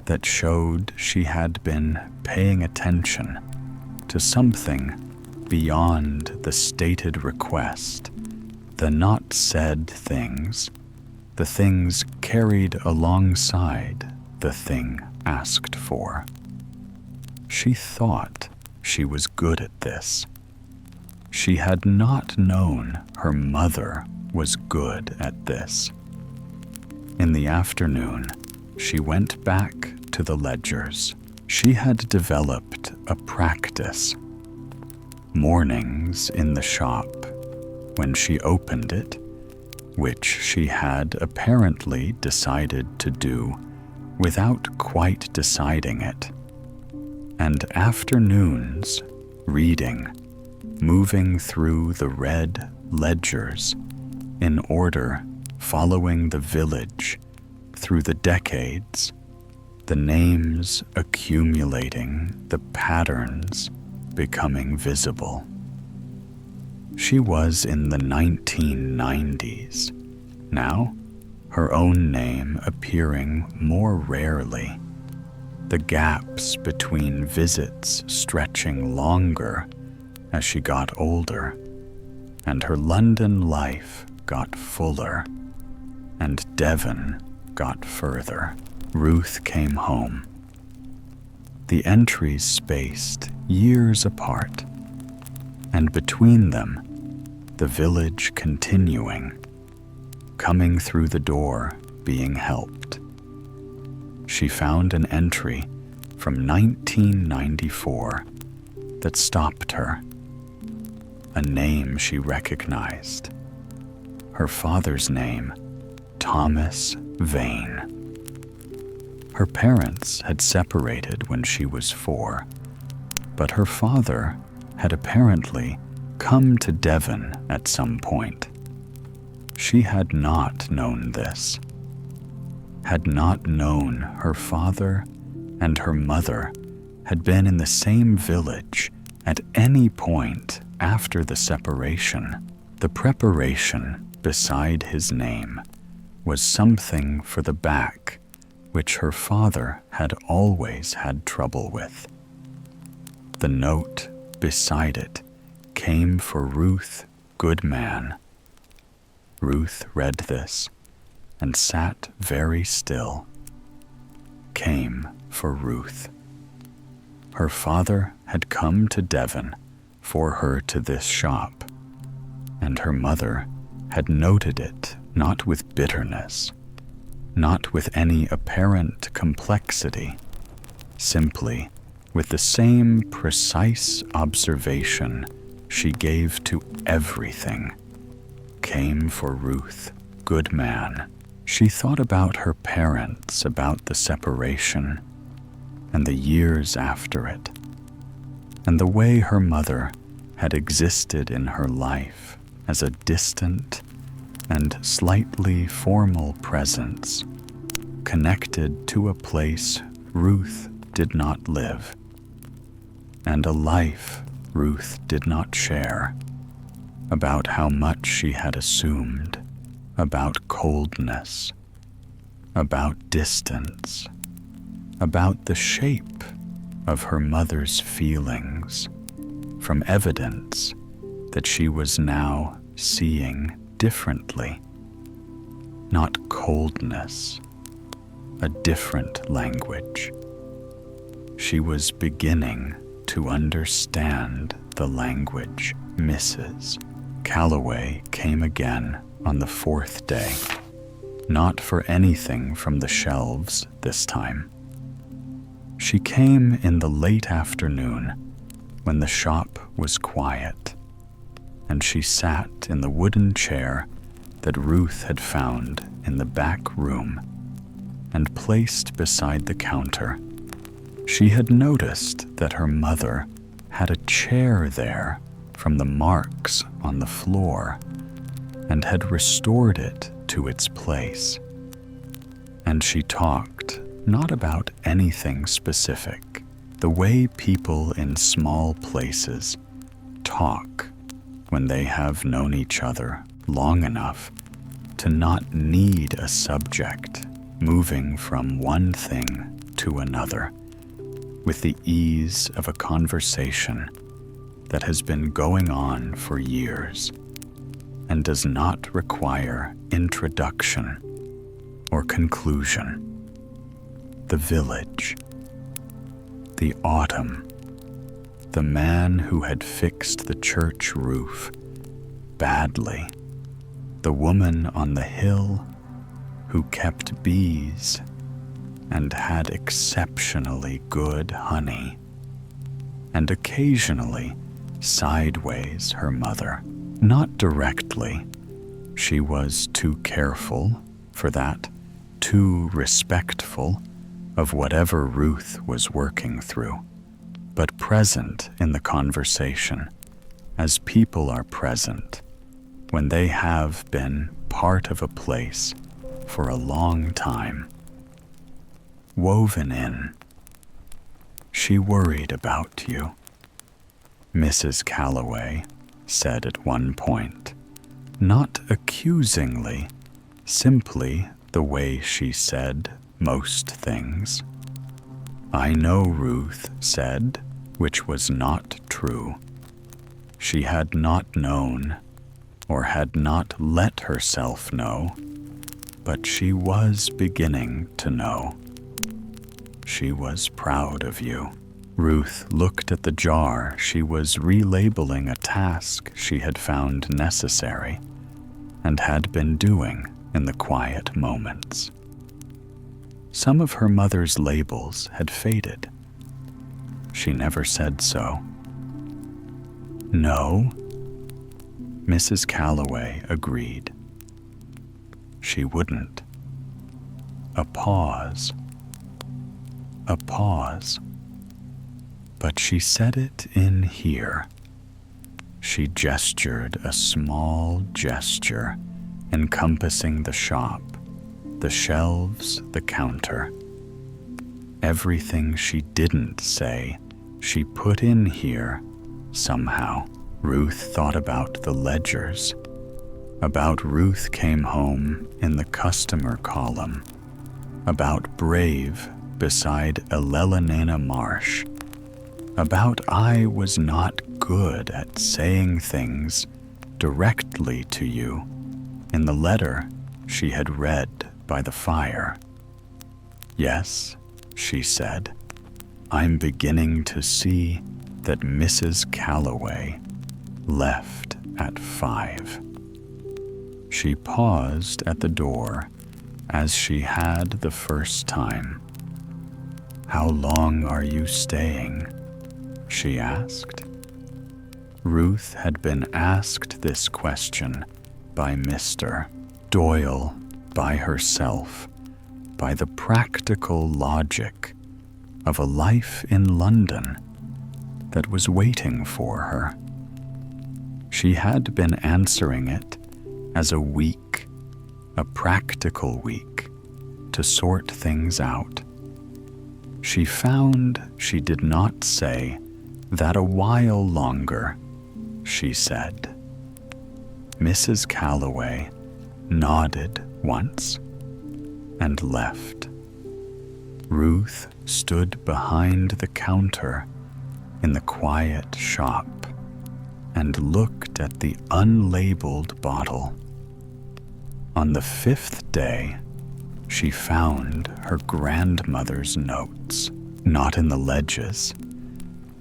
that showed she had been paying attention to something beyond the stated request, the not said things, the things carried alongside the thing asked for. She thought she was good at this. She had not known her mother was good at this. In the afternoon, she went back to the ledgers. She had developed a practice. Mornings in the shop, when she opened it, which she had apparently decided to do without quite deciding it, and afternoons reading, moving through the red ledgers in order, following the village through the decades, the names accumulating, the patterns becoming visible. She was in the 1990s. Now, her own name appearing more rarely, the gaps between visits stretching longer as she got older, and her London life got fuller, and Devon got further. Ruth came home. The entries spaced years apart, and between them, the village continuing, coming through the door, being helped. She found an entry from 1994 that stopped her, a name she recognized. Her father's name, Thomas Vane. Her parents had separated when she was 4, but her father had apparently come to Devon at some point. She had not known this, had not known her father and her mother had been in the same village at any point after the separation. The preparation beside his name was something for the back which her father had always had trouble with. The note beside it came for Ruth Goodman. Ruth read this and sat very still. Came for Ruth. Her father had come to Devon for her to this shop, and her mother had noted it not with bitterness, not with any apparent complexity, simply with the same precise observation she gave to everything. Came for Ruth Goodman. She thought about her parents, about the separation, and the years after it, and the way her mother had existed in her life as a distant and slightly formal presence connected to a place Ruth did not live, and a life Ruth did not share, about how much she had assumed, about coldness, about distance, about the shape of her mother's feelings, from evidence that she was now seeing differently. Not coldness, a different language. She was beginning to understand the language. Mrs. Calloway came again on the fourth day, not for anything from the shelves this time. She came in the late afternoon when the shop was quiet, and she sat in the wooden chair that Ruth had found in the back room and placed beside the counter. She had noticed that her mother had a chair there from the marks on the floor and had restored it to its place. And she talked not about anything specific, the way people in small places talk when they have known each other long enough to not need a subject moving from one thing to another with the ease of a conversation that has been going on for years and does not require introduction or conclusion. The village, the autumn, the man who had fixed the church roof badly, the woman on the hill who kept bees and had exceptionally good honey, and occasionally sideways her mother. Not directly. She was too careful for that, too respectful of whatever Ruth was working through, but present in the conversation, as people are present when they have been part of a place for a long time. Woven in. She worried about you, Mrs. Calloway said at one point, not accusingly, simply the way she said most things. I know, Ruth said, which was not true. She had not known, or had not let herself know, but she was beginning to know. She was proud of you. Ruth looked at the jar. She was relabeling a task she had found necessary and had been doing in the quiet moments. Some of her mother's labels had faded. She never said so. No, Mrs. Calloway agreed. She wouldn't. A pause. A pause. But she said it in here. She gestured a small gesture encompassing the shop, the shelves, the counter. Everything she didn't say, she put in here somehow. Ruth thought about the ledgers, about Ruth came home in the customer column, about Brave beside Elelenena Marsh, about I was not good at saying things directly to you in the letter she had read by the fire. Yes, she said, I'm beginning to see that Mrs. Calloway left at 5. She paused at the door as she had the first time. How long are you staying? She asked. Ruth had been asked this question by Mr. Doyle, by herself, by the practical logic of a life in London that was waiting for her. She had been answering it as a week, a practical week, to sort things out. She found she did not say that a while longer, she said. Mrs. Calloway nodded once and left. Ruth stood behind the counter in the quiet shop and looked at the unlabeled bottle. On the 5th day, she found her grandmother's notes, not in the ledges.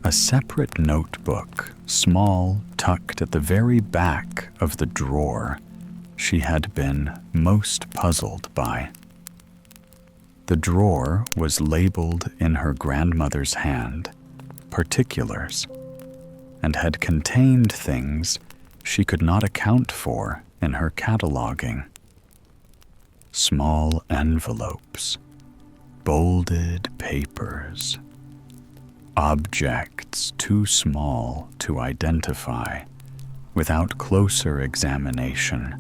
A separate notebook, small, tucked at the very back of the drawer she had been most puzzled by. The drawer was labeled in her grandmother's hand, particulars, and had contained things she could not account for in her cataloging. Small envelopes, bolded papers, objects too small to identify without closer examination,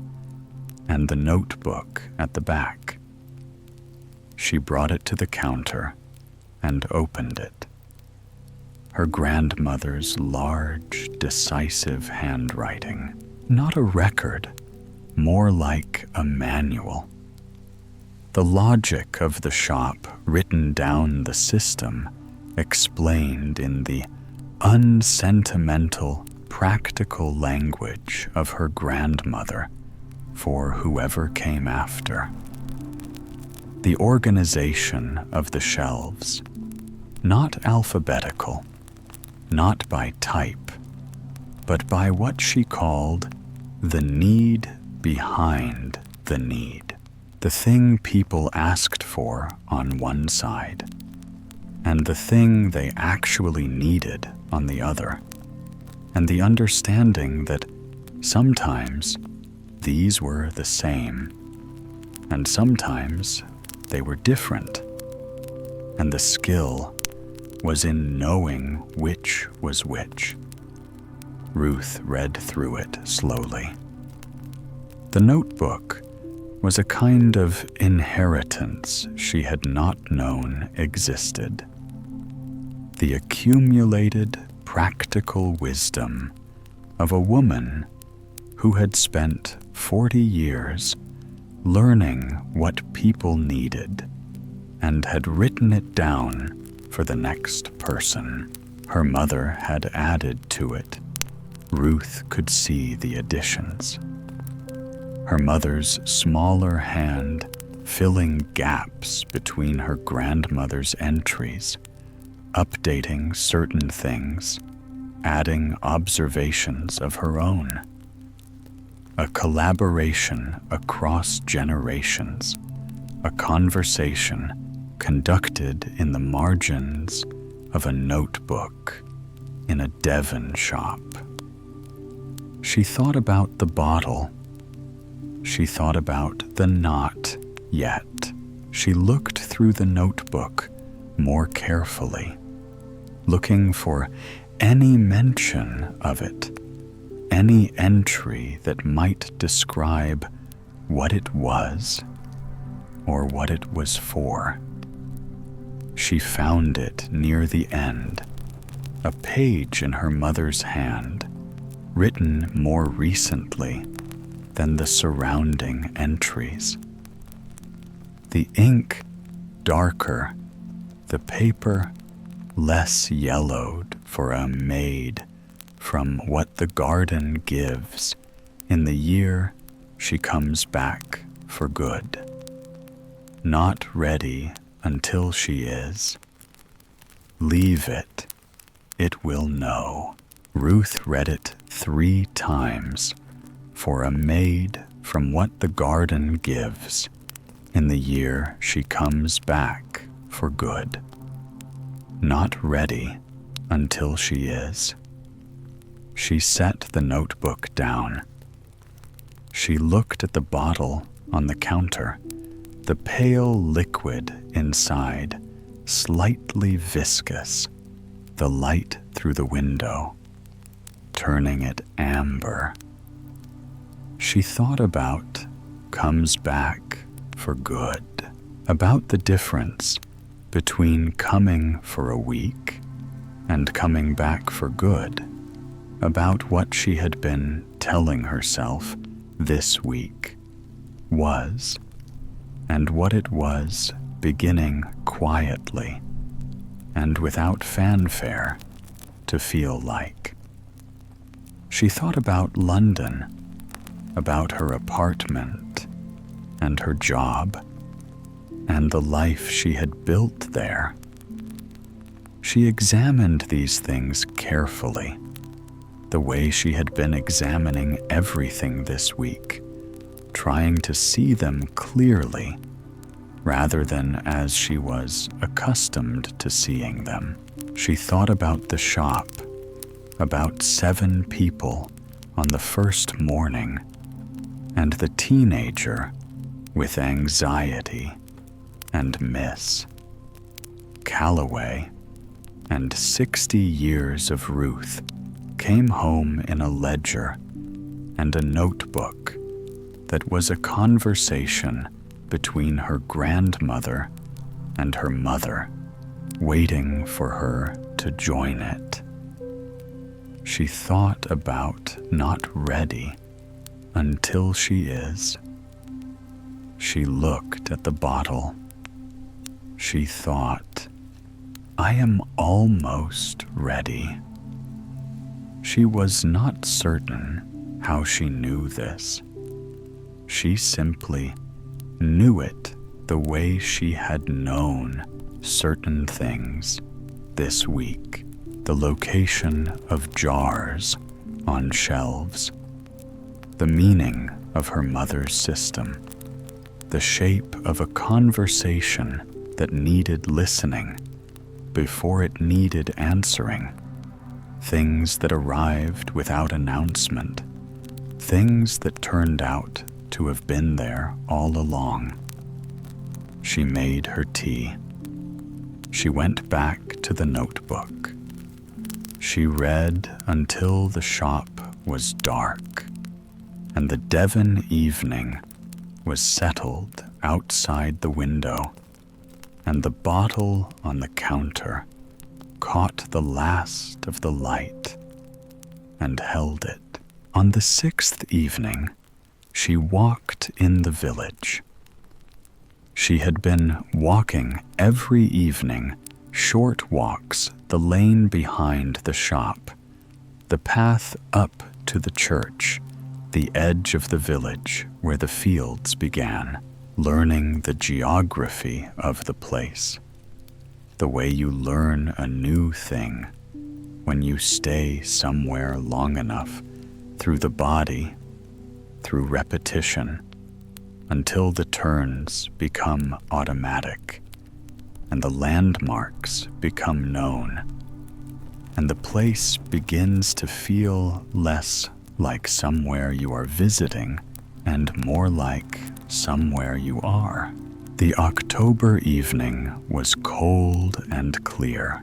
and the notebook at the back. She brought it to the counter and opened it. Her grandmother's large, decisive handwriting, not a record, more like a manual. The logic of the shop written down the system, explained in the unsentimental, practical language of her grandmother for whoever came after. The organization of the shelves, not alphabetical, not by type, but by what she called the need behind the need, the thing people asked for on one side, and the thing they actually needed on the other, and the understanding that sometimes these were the same, and sometimes they were different, and the skill was in knowing which was which. Ruth read through it slowly. The notebook was a kind of inheritance she had not known existed. The accumulated practical wisdom of a woman who had spent 40 years learning what people needed and had written it down for the next person. Her mother had added to it. Ruth could see the additions. Her mother's smaller hand filling gaps between her grandmother's entries, updating certain things, adding observations of her own. A collaboration across generations, a conversation conducted in the margins of a notebook in a Devon shop. She thought about the bottle. She thought about the not yet. She looked through the notebook more carefully, looking for any mention of it, any entry that might describe what it was or what it was for. She found it near the end, a page in her mother's hand, written more recently than the surrounding entries. The ink darker, the paper less yellowed for a maid from what the garden gives in the year she comes back for good. Not ready until she is. Leave it, it will know. Ruth read it 3 times. For a maid from what the garden gives in the year she comes back for good. Not ready until she is. She set the notebook down. She looked at the bottle on the counter, the pale liquid inside, slightly viscous, the light through the window. turning it amber. She thought about comes back for good, about the difference between coming for a week and coming back for good, about what she had been telling herself this week was, and what it was beginning quietly and without fanfare to feel like. She thought about London, about her apartment and her job and the life she had built there. She examined these things carefully, the way she had been examining everything this week, trying to see them clearly rather than as she was accustomed to seeing them. She thought about the shop, about 7 people on the first morning, and the teenager with anxiety and Miss Calloway, and 60 years of Ruth came home in a ledger and a notebook that was a conversation between her grandmother and her mother, waiting for her to join it. She thought about not ready until she is. She looked at the bottle. She thought, I am almost ready. She was not certain how she knew this. She simply knew it the way she had known certain things this week. The location of jars on shelves, the meaning of her mother's system, the shape of a conversation that needed listening before it needed answering, things that arrived without announcement, things that turned out to have been there all along. She made her tea. She went back to the notebook. She read until the shop was dark, and the Devon evening was settled outside the window, and the bottle on the counter caught the last of the light and held it. On the 6th evening, she walked in the village. She had been walking every evening, short walks, the lane behind the shop, the path up to the church, the edge of the village where the fields began, learning the geography of the place, the way you learn a new thing when you stay somewhere long enough through the body, through repetition, until the turns become automatic and the landmarks become known, and the place begins to feel less like somewhere you are visiting and more like somewhere you are. The October evening was cold and clear,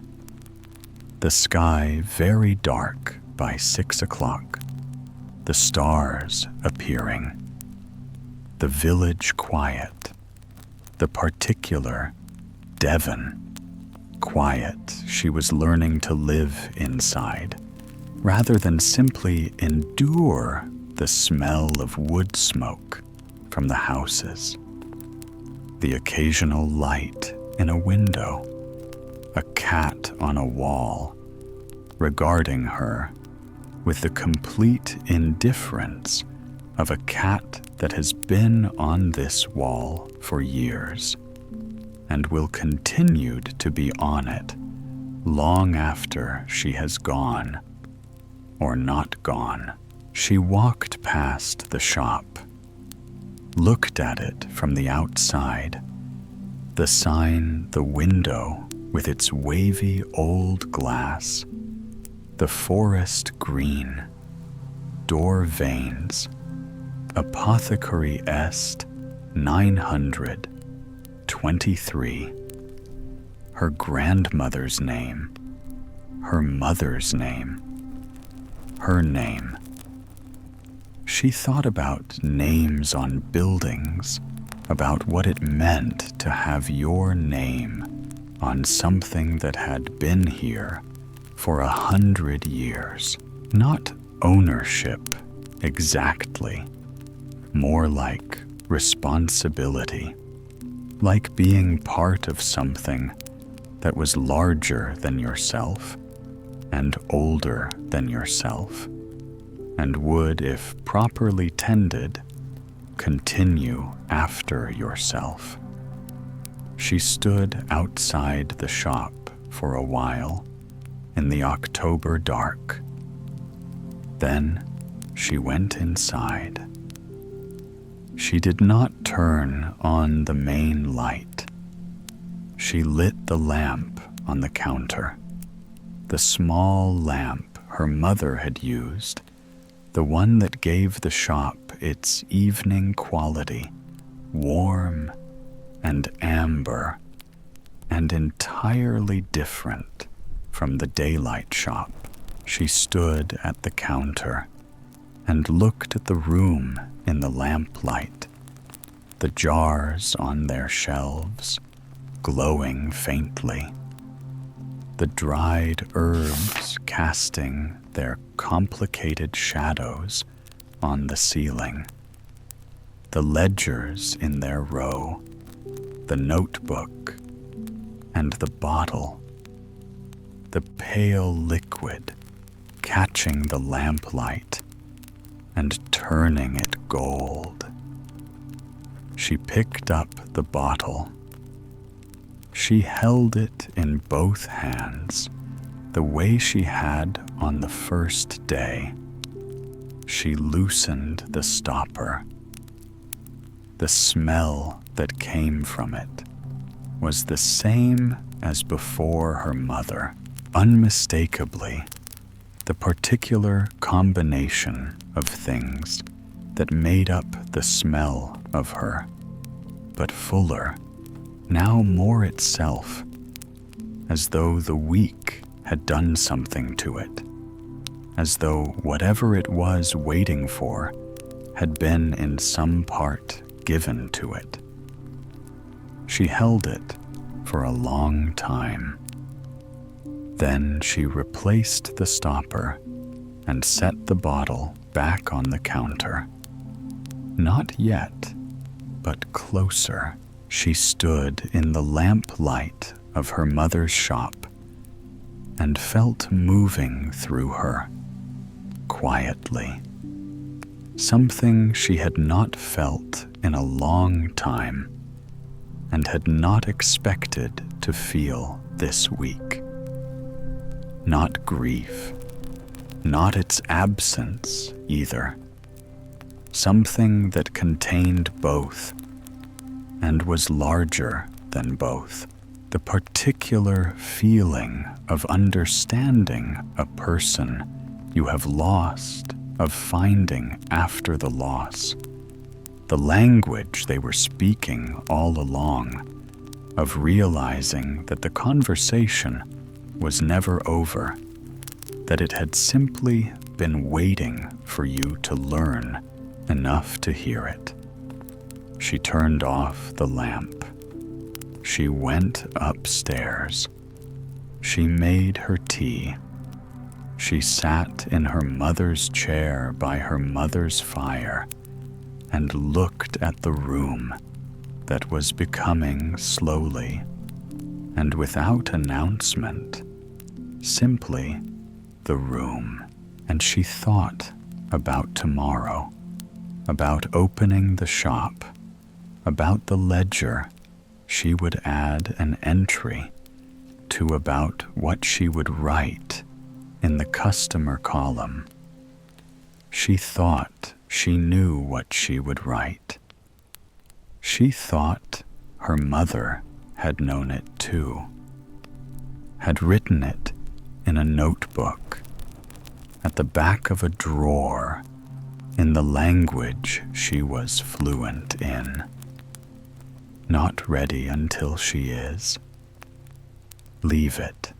the sky very dark by 6 o'clock, the stars appearing, the village quiet, the particular Devon quiet she was learning to live inside, rather than simply endure the smell of wood smoke from the houses, the occasional light in a window, a cat on a wall, regarding her with the complete indifference of a cat that has been on this wall for years and will continue to be on it long after she has gone or not gone. She walked past the shop, looked at it from the outside, the sign, the window with its wavy old glass, the forest green, door vanes, Apothecary Est 923, her grandmother's name, her mother's name, her name. She thought about names on buildings, about what it meant to have your name on something that had been here for 100 years. Not ownership exactly, more like responsibility, like being part of something that was larger than yourself and older than yourself, and would, if properly tended, continue after yourself. She stood outside the shop for a while in the October dark. Then she went inside. She did not turn on the main light. She lit the lamp on the counter, the small lamp her mother had used, the one that gave the shop its evening quality, warm and amber, and entirely different from the daylight shop. She stood at the counter and looked at the room in the lamplight, the jars on their shelves glowing faintly, the dried herbs casting their complicated shadows on the ceiling, the ledgers in their row, the notebook, and the bottle, the pale liquid catching the lamplight and turning it gold. She picked up the bottle. She held it in both hands, the way she had on the first day. She loosened the stopper. The smell that came from it was the same as before her mother, unmistakably the particular combination of things that made up the smell of her, but fuller, now more itself, as though the week had done something to it, as though whatever it was waiting for had been in some part given to it. She held it for a long time. Then she replaced the stopper and set the bottle back on the counter. Not yet, but closer. She stood in the lamplight of her mother's shop and felt moving through her, quietly, something she had not felt in a long time and had not expected to feel this week. Not grief, not its absence either. Something that contained both and was larger than both. The particular feeling of understanding a person you have lost, of finding after the loss. The language they were speaking all along, of realizing that the conversation was never over, that it had simply been waiting for you to learn enough to hear it. She turned off the lamp. She went upstairs. She made her tea. She sat in her mother's chair by her mother's fire and looked at the room that was becoming slowly and without announcement, simply the room. And she thought about tomorrow, about opening the shop, about the ledger she would add an entry to, about what she would write in the customer column. She thought she knew what she would write. She thought her mother had known it too, had written it in a notebook, at the back of a drawer, in the language she was fluent in. Not ready until she is. Leave it.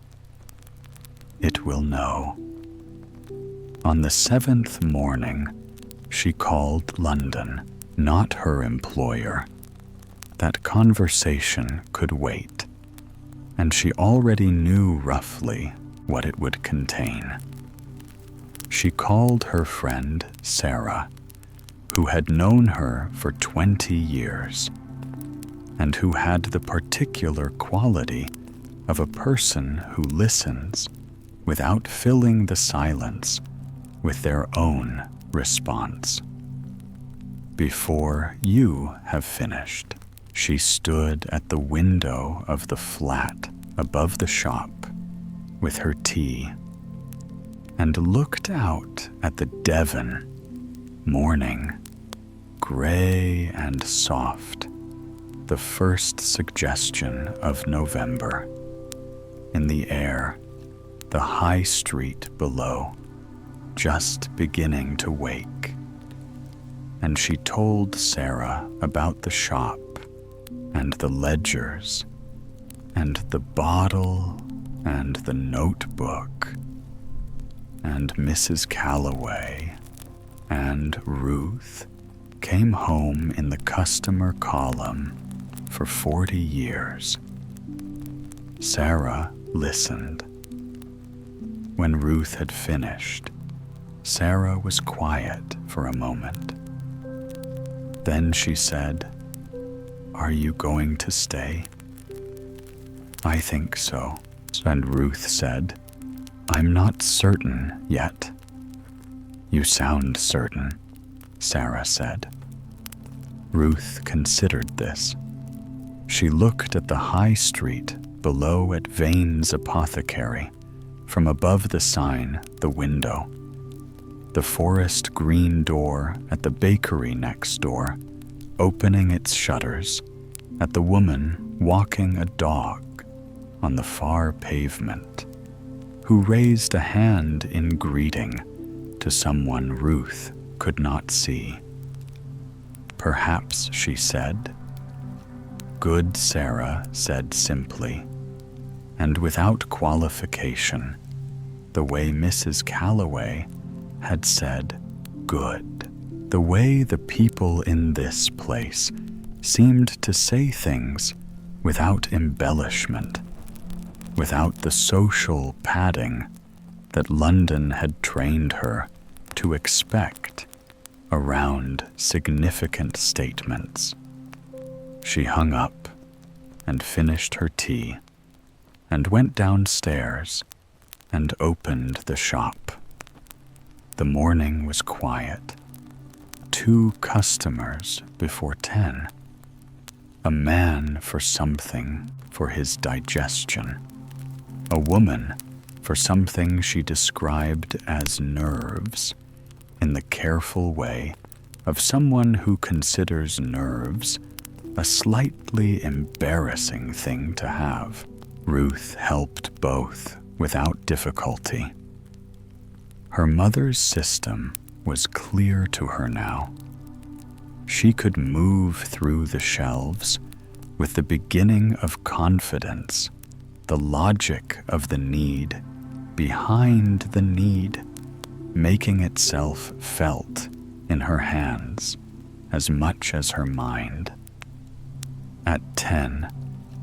It will know. On the 7th morning, she called London, not her employer. That conversation could wait, and she already knew roughly what it would contain. She called her friend Sarah, who had known her for 20 years, and who had the particular quality of a person who listens without filling the silence with their own response. Before you have finished, she stood at the window of the flat above the shop with her tea and looked out at the Devon morning, gray and soft, the first suggestion of November. In the air, the high street below, just beginning to wake. And she told Sarah about the shop and the ledgers and the bottle and the notebook and Mrs. Calloway and Ruth came home in the customer column for 40 years. Sarah listened. When Ruth had finished, Sarah was quiet for a moment. Then she said, "Are you going to stay?" "I think so," and Ruth said, "I'm not certain yet." "You sound certain," Sarah said. Ruth considered this. She looked at the high street below at Vane's apothecary, from above the sign, the window, the forest green door at the bakery next door, opening its shutters, at the woman walking a dog on the far pavement, who raised a hand in greeting to someone Ruth could not see. "Perhaps," she said. Good Sarah said simply, and without qualification, the way Mrs. Calloway had said good, the way the people in this place seemed to say things without embellishment, without the social padding that London had trained her to expect around significant statements. She hung up and finished her tea and went downstairs and opened the shop. The morning was quiet. 2 customers before 10. A man for something for his digestion. A woman for something she described as nerves, in the careful way of someone who considers nerves a slightly embarrassing thing to have. Ruth helped both without difficulty. Her mother's system was clear to her now. She could move through the shelves with the beginning of confidence, the logic of the need behind the need, making itself felt in her hands as much as her mind. At 10,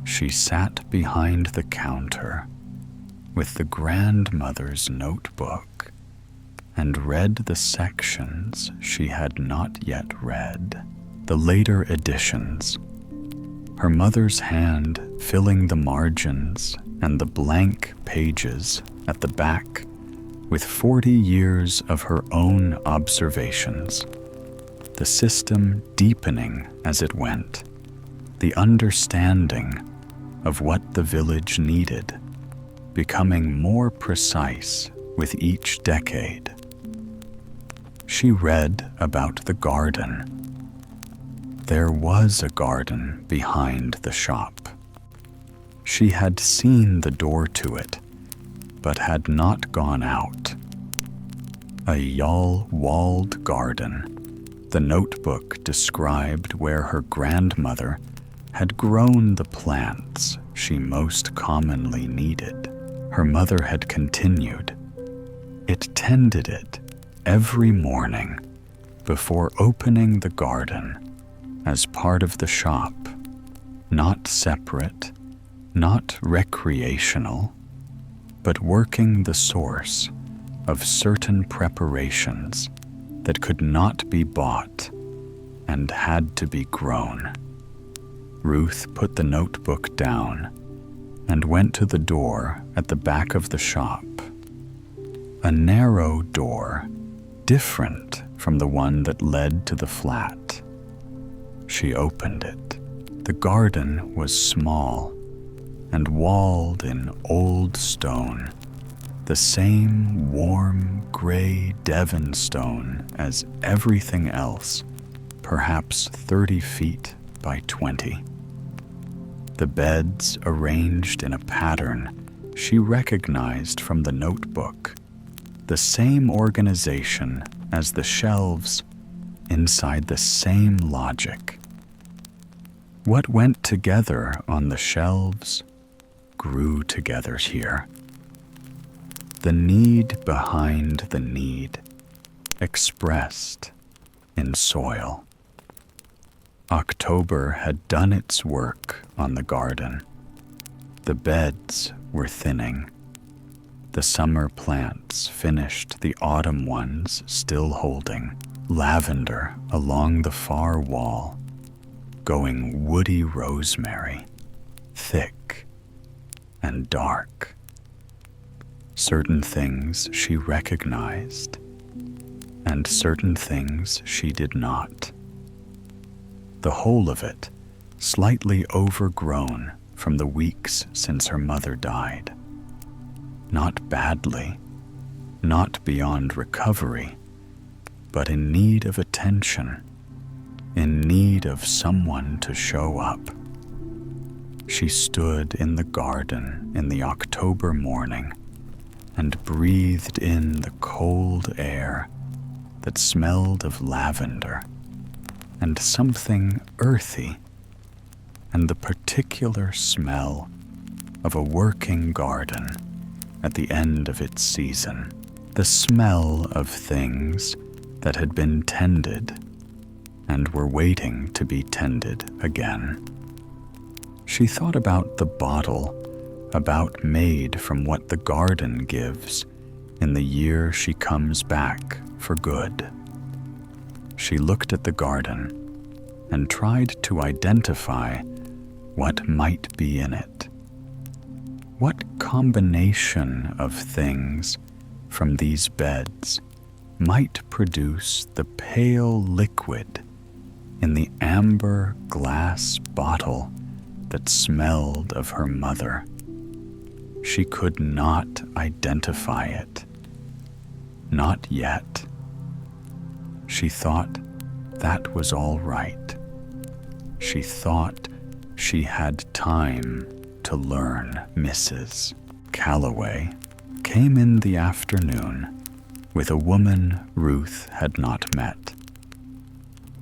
she sat behind the counter with the grandmother's notebook and read the sections she had not yet read, the later editions, her mother's hand filling the margins and the blank pages at the back with 40 years of her own observations, the system deepening as it went, the understanding of what the village needed, becoming more precise with each decade. She read about the garden. There was a garden behind the shop. She had seen the door to it, but had not gone out. A yawl-walled garden. The notebook described where her grandmother had grown the plants she most commonly needed. Her mother had continued. It tended it every morning before opening the garden as part of the shop, not separate, not recreational, but working the source of certain preparations that could not be bought and had to be grown. Ruth put the notebook down and went to the door at the back of the shop. A narrow door, different from the one that led to the flat. She opened it. The garden was small and walled in old stone, the same warm gray Devon stone as everything else, perhaps 30 feet by 20. The beds arranged in a pattern she recognized from the notebook, the same organization as the shelves inside the same logic. What went together on the shelves grew together here. The need behind the need, expressed in soil. October had done its work on the garden. The beds were thinning. The summer plants finished the autumn ones still holding. Lavender along the far wall, going woody rosemary, thick and dark. Certain things she recognized, and certain things she did not. The whole of it slightly overgrown from the weeks since her mother died. Not badly, not beyond recovery, but in need of attention, in need of someone to show up. She stood in the garden in the October morning and breathed in the cold air that smelled of lavender and something earthy, and the particular smell of a working garden at the end of its season, the smell of things that had been tended and were waiting to be tended again. She thought about the bottle about made from what the garden gives in the year she comes back for good. She looked at the garden and tried to identify what might be in it. What combination of things from these beds might produce the pale liquid in the amber glass bottle that smelled of her mother? She could not identify it. Not yet. She thought that was all right. She thought she had time to learn. Mrs. Calloway came in the afternoon with a woman Ruth had not met.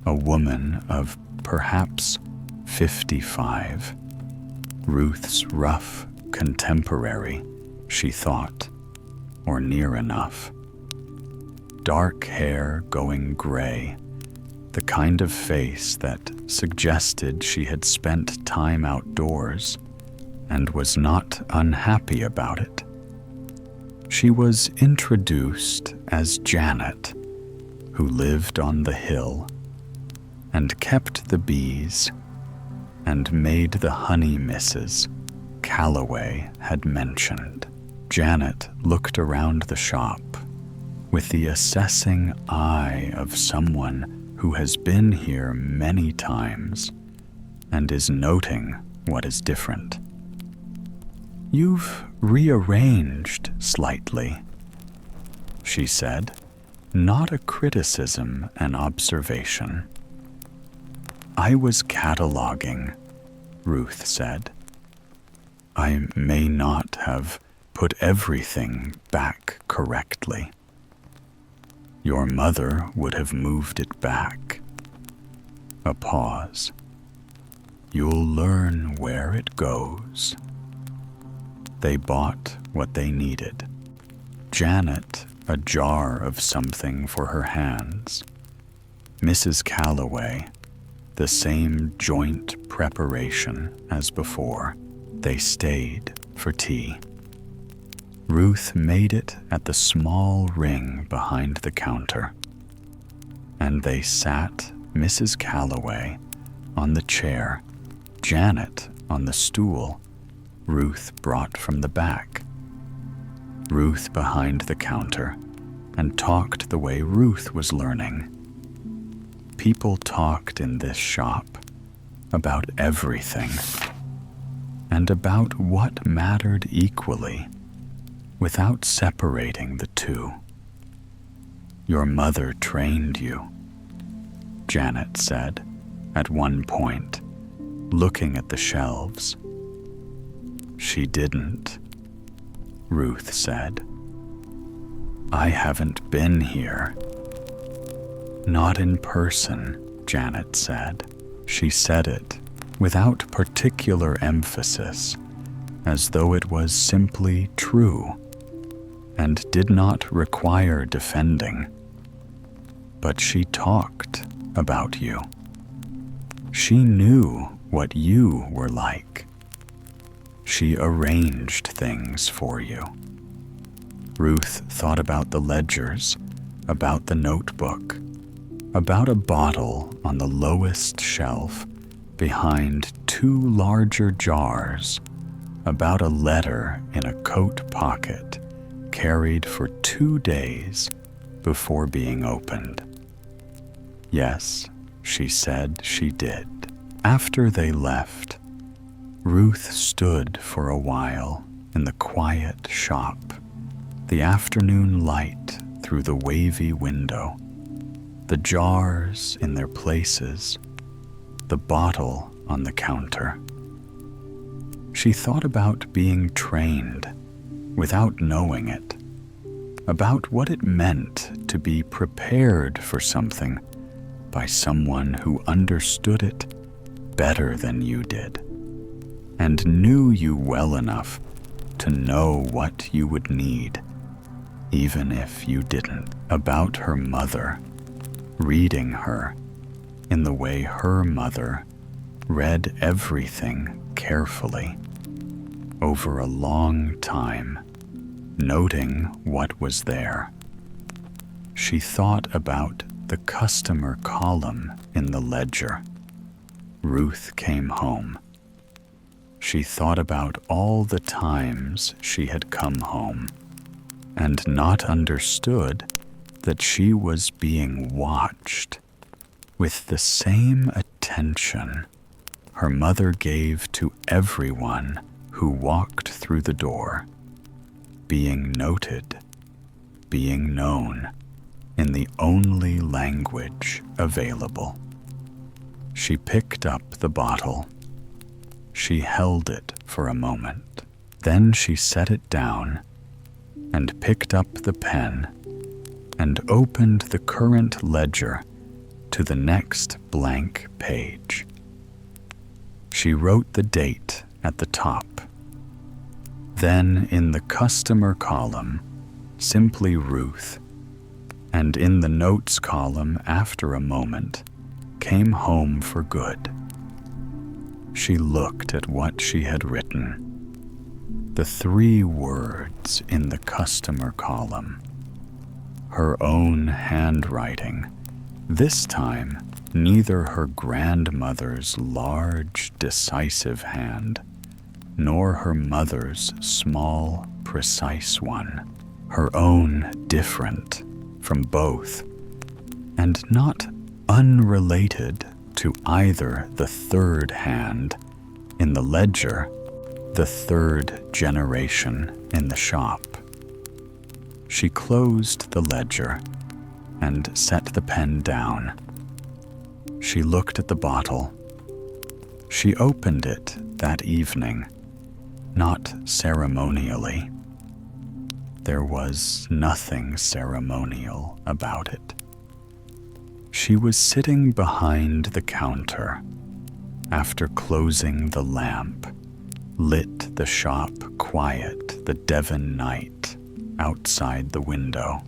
A woman of perhaps 55. Ruth's rough contemporary, she thought, or near enough. Dark hair going gray, the kind of face that suggested she had spent time outdoors and was not unhappy about it. She was introduced as Janet, who lived on the hill and kept the bees and made the honey Mrs. Calloway had mentioned. Janet looked around the shop with the assessing eye of someone who has been here many times and is noting what is different. "You've rearranged slightly," she said, not a criticism, an observation. "I was cataloging," Ruth said. "I may not have put everything back correctly. Your mother would have moved it back." A pause. "You'll learn where it goes." They bought what they needed. Janet a jar of something for her hands. Mrs. Calloway, the same joint preparation as before. They stayed for tea. Ruth made it at the small ring behind the counter, and they sat, Mrs. Calloway on the chair, Janet on the stool Ruth brought from the back. Ruth behind the counter, and talked the way Ruth was learning. People talked in this shop about everything, and about what mattered equally, without separating the two. Your mother trained you, Janet said at one point, looking at the shelves. She didn't, Ruth said. I haven't been here. Not in person, Janet said. She said it without particular emphasis, as though it was simply true and did not require defending. But she talked about you. She knew what you were like. She arranged things for you. Ruth thought about the ledgers, about the notebook, about a bottle on the lowest shelf behind two larger jars, about a letter in a coat pocket carried for 2 days before being opened. Yes, she said she did. After they left, Ruth stood for a while in the quiet shop, the afternoon light through the wavy window, the jars in their places, the bottle on the counter. She thought about being trained without knowing it, about what it meant to be prepared for something by someone who understood it better than you did, and knew you well enough to know what you would need, even if you didn't. About her mother, reading her in the way her mother read everything carefully, over a long time, noting what was there. She thought about the customer column in the ledger. Ruth came home. She thought about all the times she had come home and not understood that she was being watched with the same attention her mother gave to everyone who walked through the door, being noted, being known in the only language available. She picked up the bottle. She held it for a moment. Then she set it down and picked up the pen and opened the current ledger to the next blank page. She wrote the date at the top. Then in the customer column, simply Ruth, and in the notes column after a moment, came home for good. She looked at what she had written. The 3 words in the customer column. Her own handwriting. This time, neither her grandmother's large, decisive hand, nor her mother's small, precise one. Her own different from both, and not unrelated to either the 3rd hand in the ledger, the 3rd generation in the shop. She closed the ledger and set the pen down. She looked at the bottle. She opened it that evening, not ceremonially. There was nothing ceremonial about it. She was sitting behind the counter after closing the lamp, lit the shop quiet the Devon night outside the window.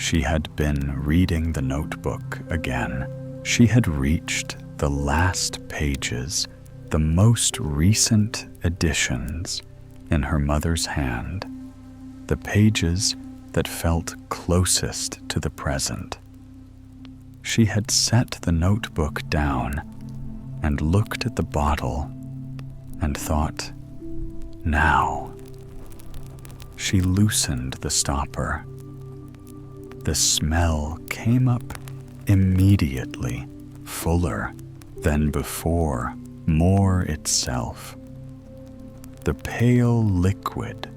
she had been reading the notebook again. She had reached the last pages, the most recent editions in her mother's hand, the pages that felt closest to the present. She had set the notebook down and looked at the bottle and thought, now. She loosened the stopper. The smell came up immediately, fuller than before, more itself. The pale liquid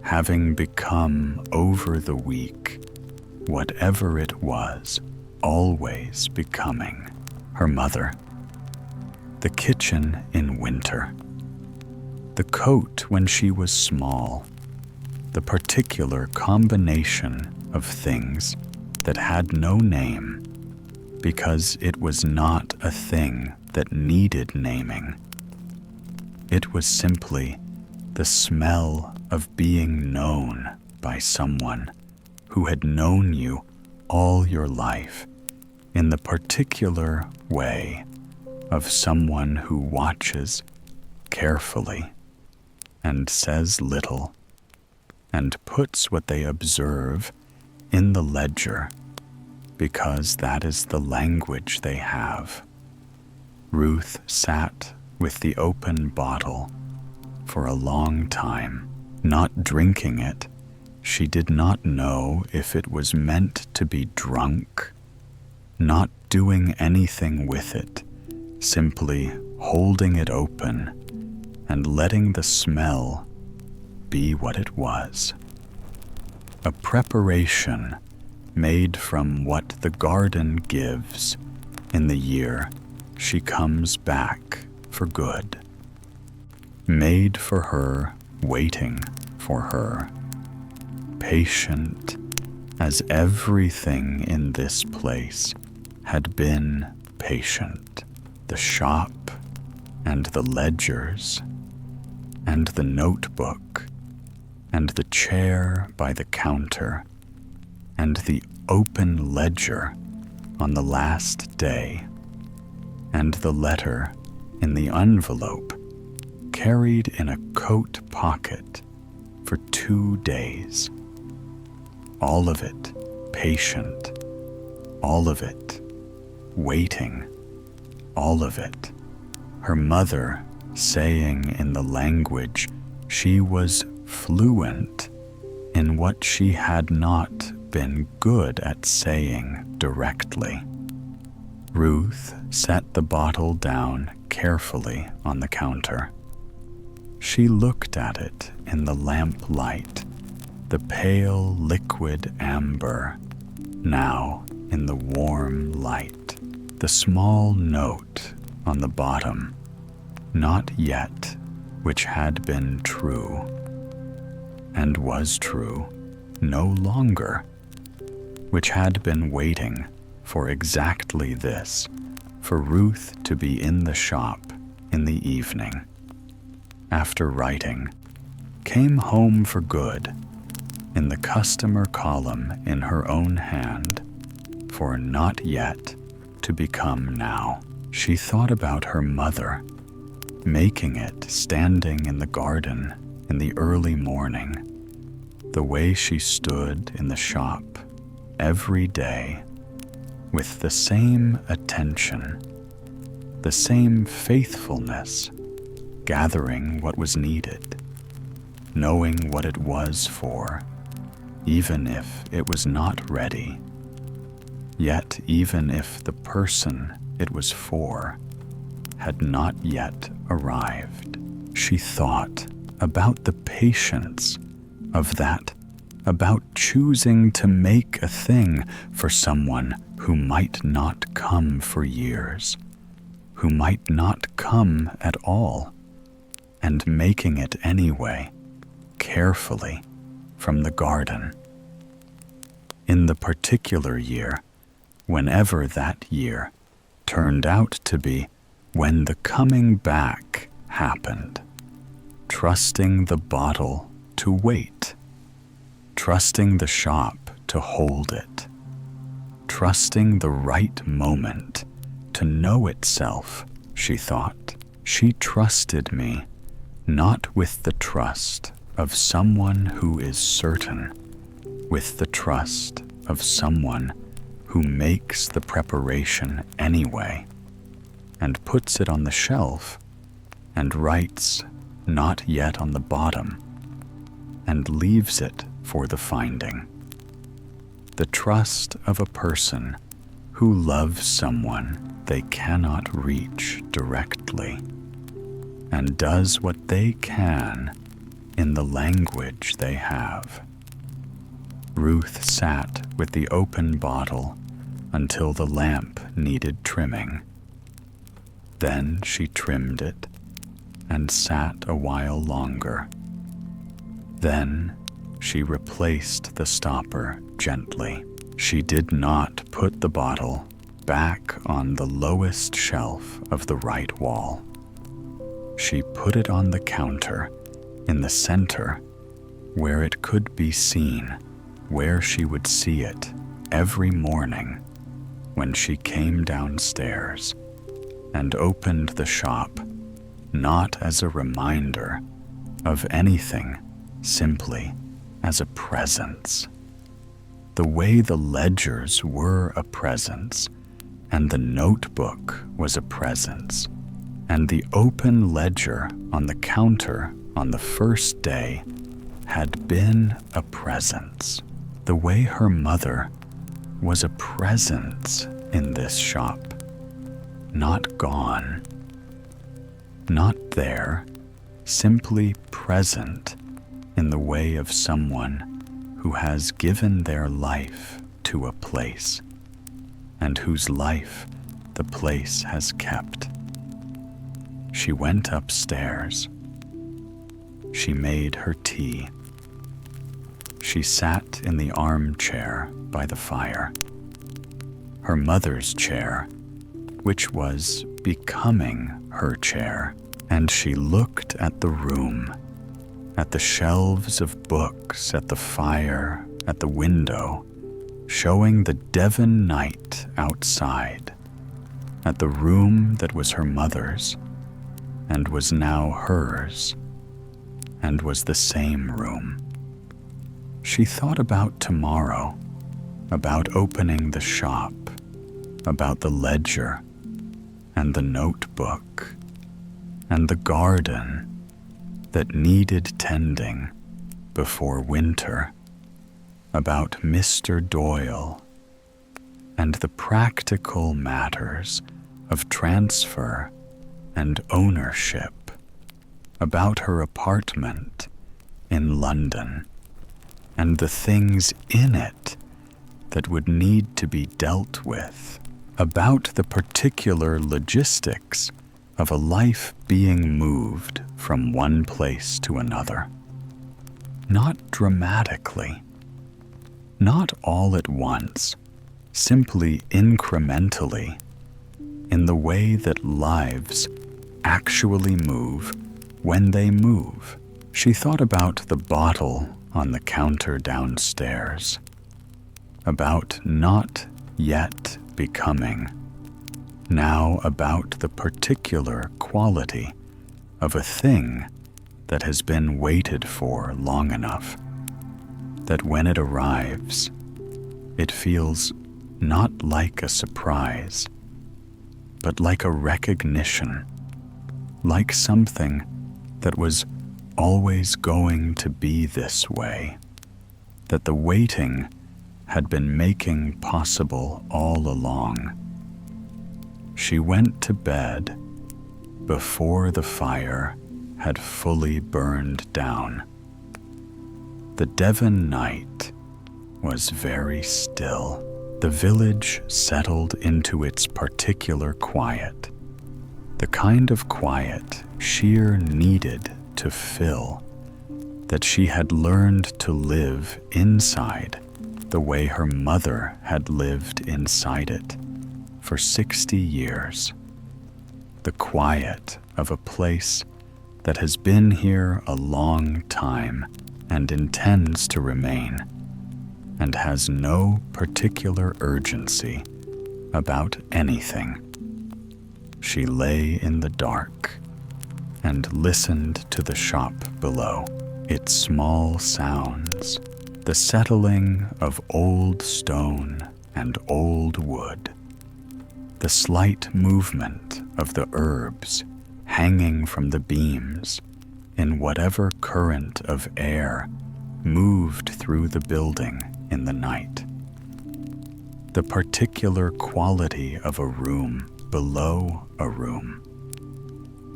having become over the week, whatever it was, always becoming her mother. The kitchen in winter. The coat when she was small. The particular combination of things that had no name because it was not a thing that needed naming. It was simply the smell of being known by someone who had known you all your life in the particular way of someone who watches carefully and says little and puts what they observe in the ledger because that is the language they have. Ruth sat with the open bottle for a long time, not drinking it. She did not know if it was meant to be drunk, not doing anything with it, simply holding it open and letting the smell be what it was. A preparation made from what the garden gives in the year she comes back for good. Made for her, waiting for her. Patient as everything in this place had been patient. The shop and the ledgers and the notebook and the chair by the counter and the open ledger on the last day and the letter in the envelope carried in a coat pocket for 2 days. All of it patient, all of it waiting, all of it her mother saying in the language she was fluent in what she had not been good at saying directly. Ruth set the bottle down carefully on the counter. She looked at it in the lamplight, the pale liquid amber, now in the warm light, the small note on the bottom, not yet, which had been true, and was true no longer, which had been waiting for exactly this, for Ruth to be in the shop in the evening. After writing, came home for good, in the customer column in her own hand, for not yet to become now. She thought about her mother, making it standing in the garden in the early morning, the way she stood in the shop every day with the same attention, the same faithfulness, gathering what was needed, knowing what it was for, even if it was not ready, yet even if the person it was for had not yet arrived. She thought about the patience of that, about choosing to make a thing for someone who might not come for years, who might not come at all, and making it anyway, carefully, from the garden. In the particular year, whenever that year turned out to be, when the coming back happened, trusting the bottle to wait, trusting the shop to to hold it, trusting the right moment to know itself, she thought. She trusted me, not with the trust of someone who is certain, with the trust of someone who makes the preparation anyway, and puts it on the shelf, and writes "not yet" on the bottom, and leaves it for the finding. The trust of a person who loves someone they cannot reach directly, and does what they can in the language they have. Ruth sat with the open bottle until the lamp needed trimming. Then she trimmed it and sat a while longer. Then she replaced the stopper gently. She did not put the bottle back on the lowest shelf of the right wall. She put it on the counter in the center where it could be seen, where she would see it every morning when she came downstairs and opened the shop, not as a reminder of anything, simply as a presence. The way the ledgers were a presence, and the notebook was a presence, and the open ledger on the counter on the first day had been a presence. The way her mother was a presence in this shop, not gone, not there, simply present in the way of someone who has given their life to a place, and whose life the place has kept. She went upstairs. She made her tea. She sat in the armchair by the fire, her mother's chair, which was becoming her chair, and she looked at the room, at the shelves of books, at the fire, at the window, showing the Devon night outside, at the room that was her mother's, and was now hers, and was the same room. She thought about tomorrow, about opening the shop, about the ledger, and the notebook, and the garden that needed tending before winter, about Mr. Doyle, and the practical matters of transfer and ownership, about her apartment in London, and the things in it that would need to be dealt with, about the particular logistics of a life being moved from one place to another. Not dramatically, not all at once, simply incrementally, in the way that lives actually move when they move. She thought about the bottle on the counter downstairs, about not yet becoming, now about the particular quality of a thing that has been waited for long enough, that when it arrives, it feels not like a surprise, but like a recognition, like something that was always going to be this way, that the waiting had been making possible all along. She went to bed before the fire had fully burned down. The Devon night was very still. The village settled into its particular quiet, the kind of quiet Sheer needed to fill, that she had learned to live inside the way her mother had lived inside it for 60 years. The quiet of a place that has been here a long time and intends to remain, and has no particular urgency about anything. She lay in the dark and listened to the shop below, its small sounds, the settling of old stone and old wood, the slight movement of the herbs hanging from the beams in whatever current of air moved through the building in the night. The particular quality of a room below a room.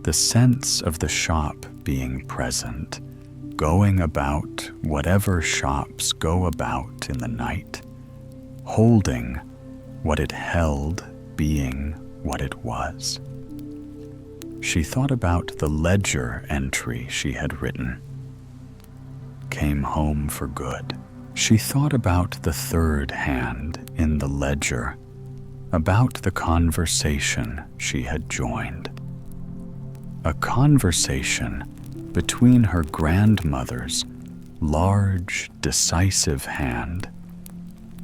The sense of the shop being present, going about whatever shops go about in the night, holding what it held being what it was. She thought about the ledger entry she had written. Came home for good. She thought about the third hand in the ledger, about the conversation she had joined. A conversation between her grandmother's large, decisive hand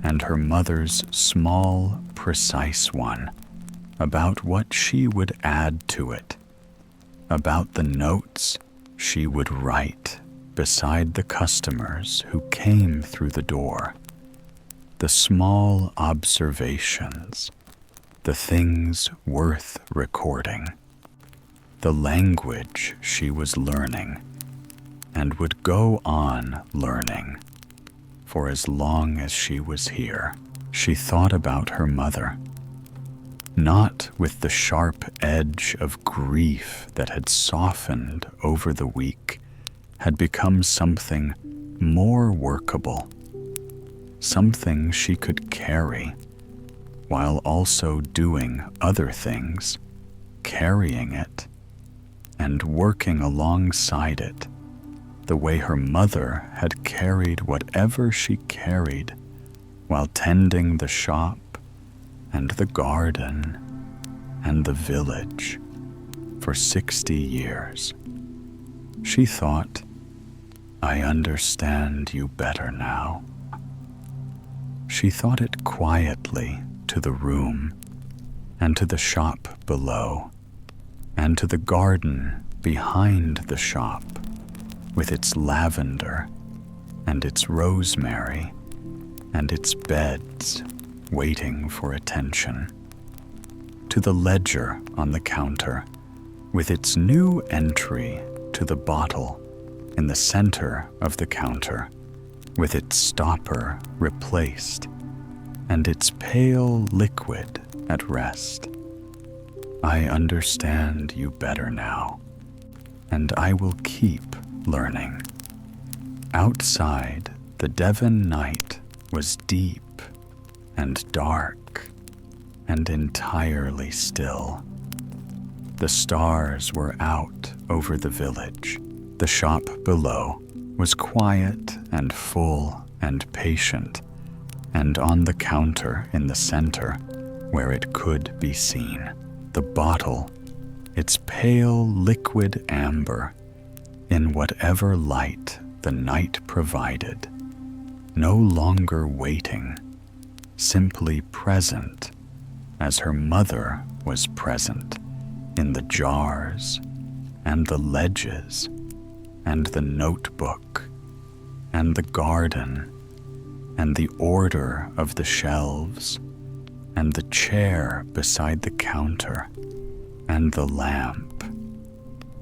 and her mother's small, precise one, about what she would add to it, about the notes she would write beside the customers who came through the door, the small observations, the things worth recording, the language she was learning and would go on learning for as long as she was here. She thought about her mother, not with the sharp edge of grief that had softened over the week, had become something more workable, something she could carry, while also doing other things, carrying it, and working alongside it, the way her mother had carried whatever she carried while tending the shop and the garden and the village for 60 years. She thought, I understand you better now. She thought it quietly to the room and to the shop below and to the garden behind the shop with its lavender and its rosemary and its beds waiting for attention, to the ledger on the counter with its new entry to the bottle in the center of the counter with its stopper replaced and its pale liquid at rest. I understand you better now, and I will keep learning. Outside, the Devon night was deep and dark and entirely still. The stars were out over the village. The shop below was quiet and full and patient, and on the counter in the center, where it could be seen, the bottle, its pale liquid amber, in whatever light the night provided, no longer waiting, simply present as her mother was present in the jars and the ledges and the notebook and the garden and the order of the shelves and the chair beside the counter and the lamp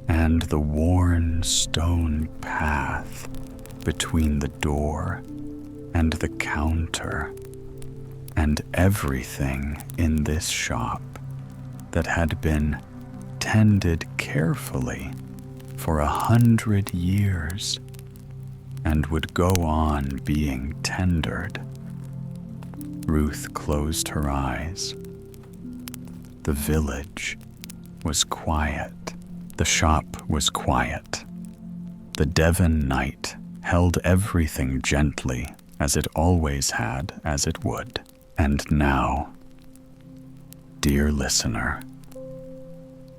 and the worn stone path between the door and the counter, and everything in this shop that had been tended carefully for 100 years and would go on being tendered. Ruth closed her eyes. The village was quiet. The shop was quiet. The Devon night held everything gently as it always had, as it would. And now, dear listener,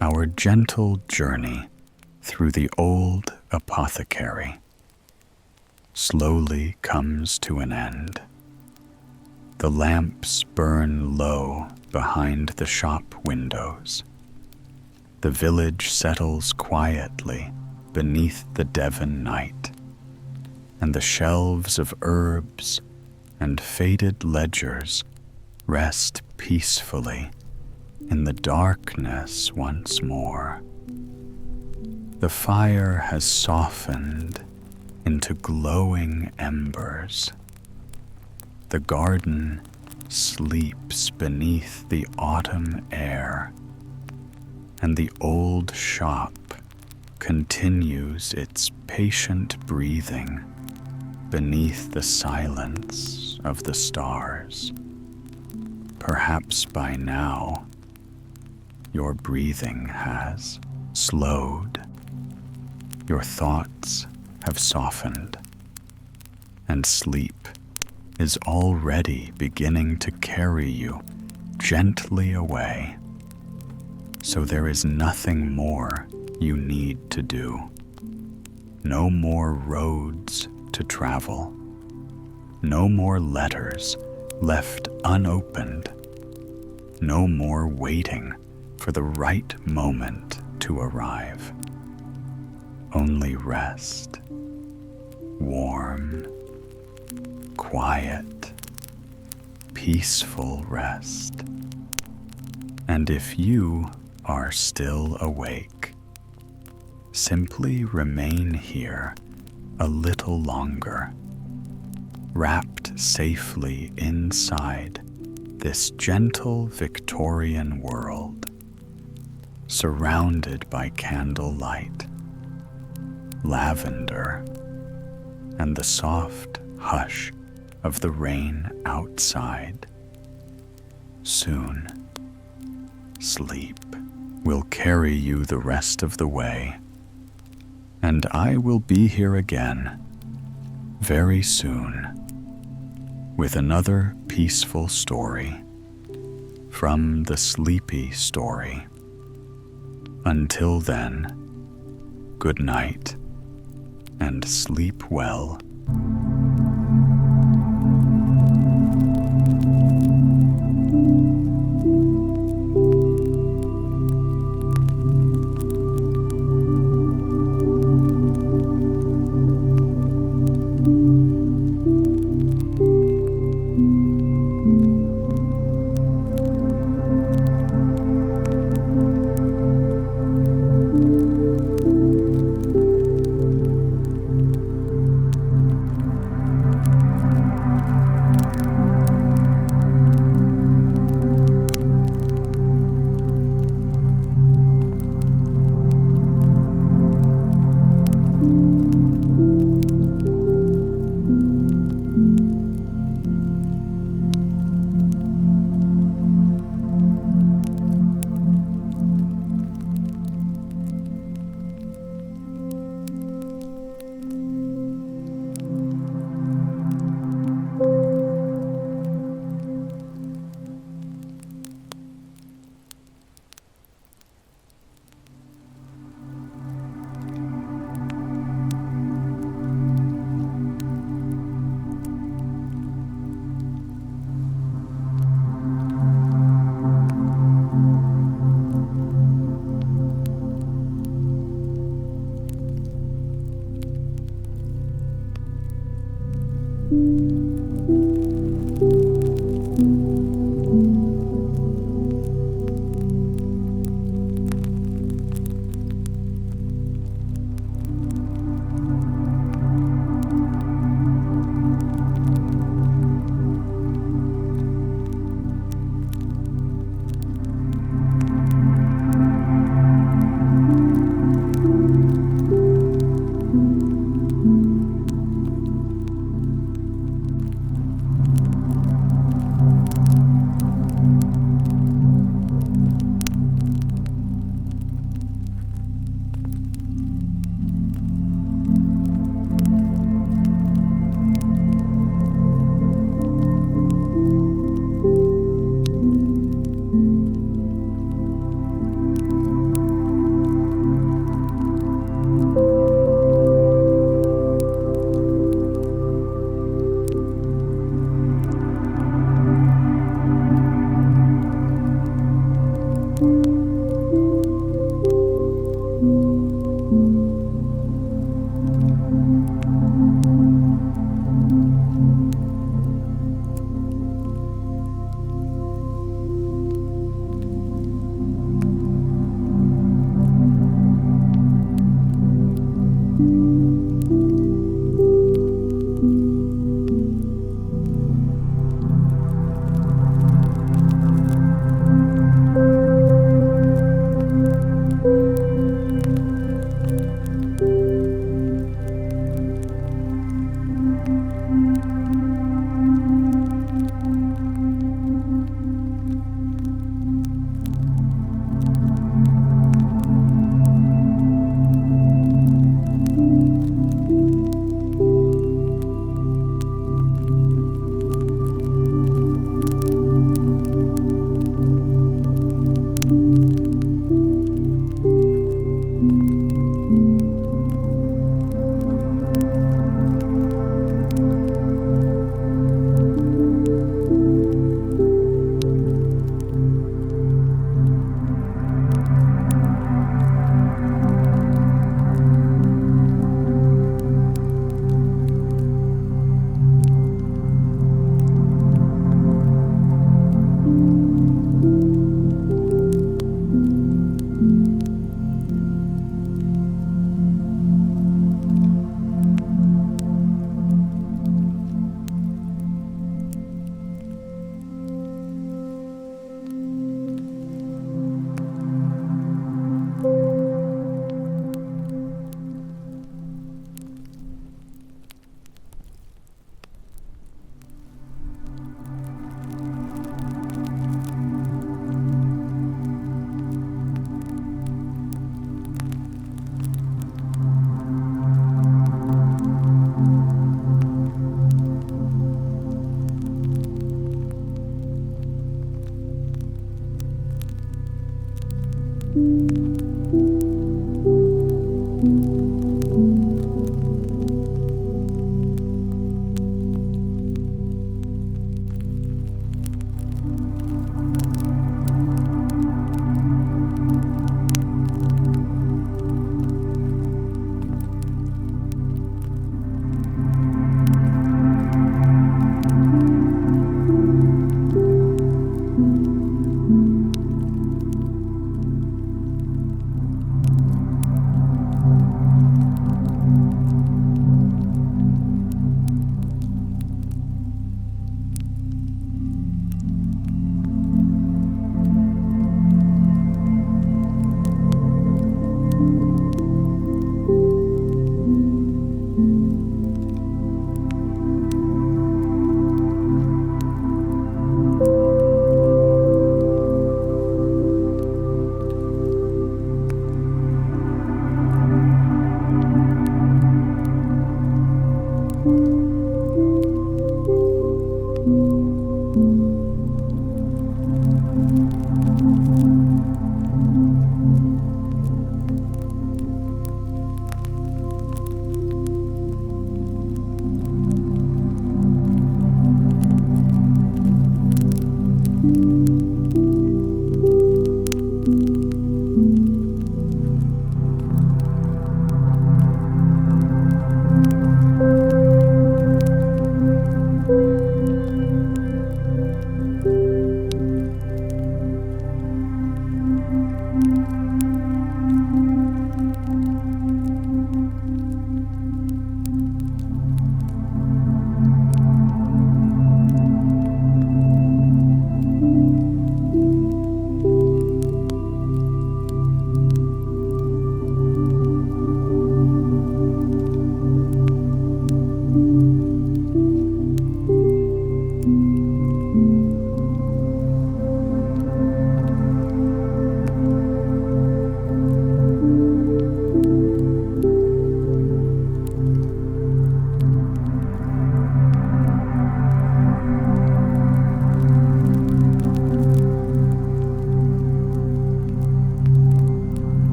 our gentle journey through the old apothecary slowly comes to an end. The lamps burn low behind the shop windows. The village settles quietly beneath the Devon night, and the shelves of herbs and faded ledgers rest peacefully in the darkness once more. The fire has softened into glowing embers. The garden sleeps beneath the autumn air, and the old shop continues its patient breathing beneath the silence of the stars. Perhaps by now, your breathing has slowed, your thoughts have softened, and sleep is already beginning to carry you gently away. So there is nothing more you need to do. No more roads to travel. No more letters left unopened. No more waiting for the right moment to arrive. Only rest, warm, quiet, peaceful rest. And if you are still awake, simply remain here a little longer, wrapped safely inside this gentle Victorian world, surrounded by candlelight, lavender, and the soft hush of the rain outside. Soon, sleep will carry you the rest of the way, and I will be here again very soon with another peaceful story from the Sleepy Story. Until then, good night and sleep well.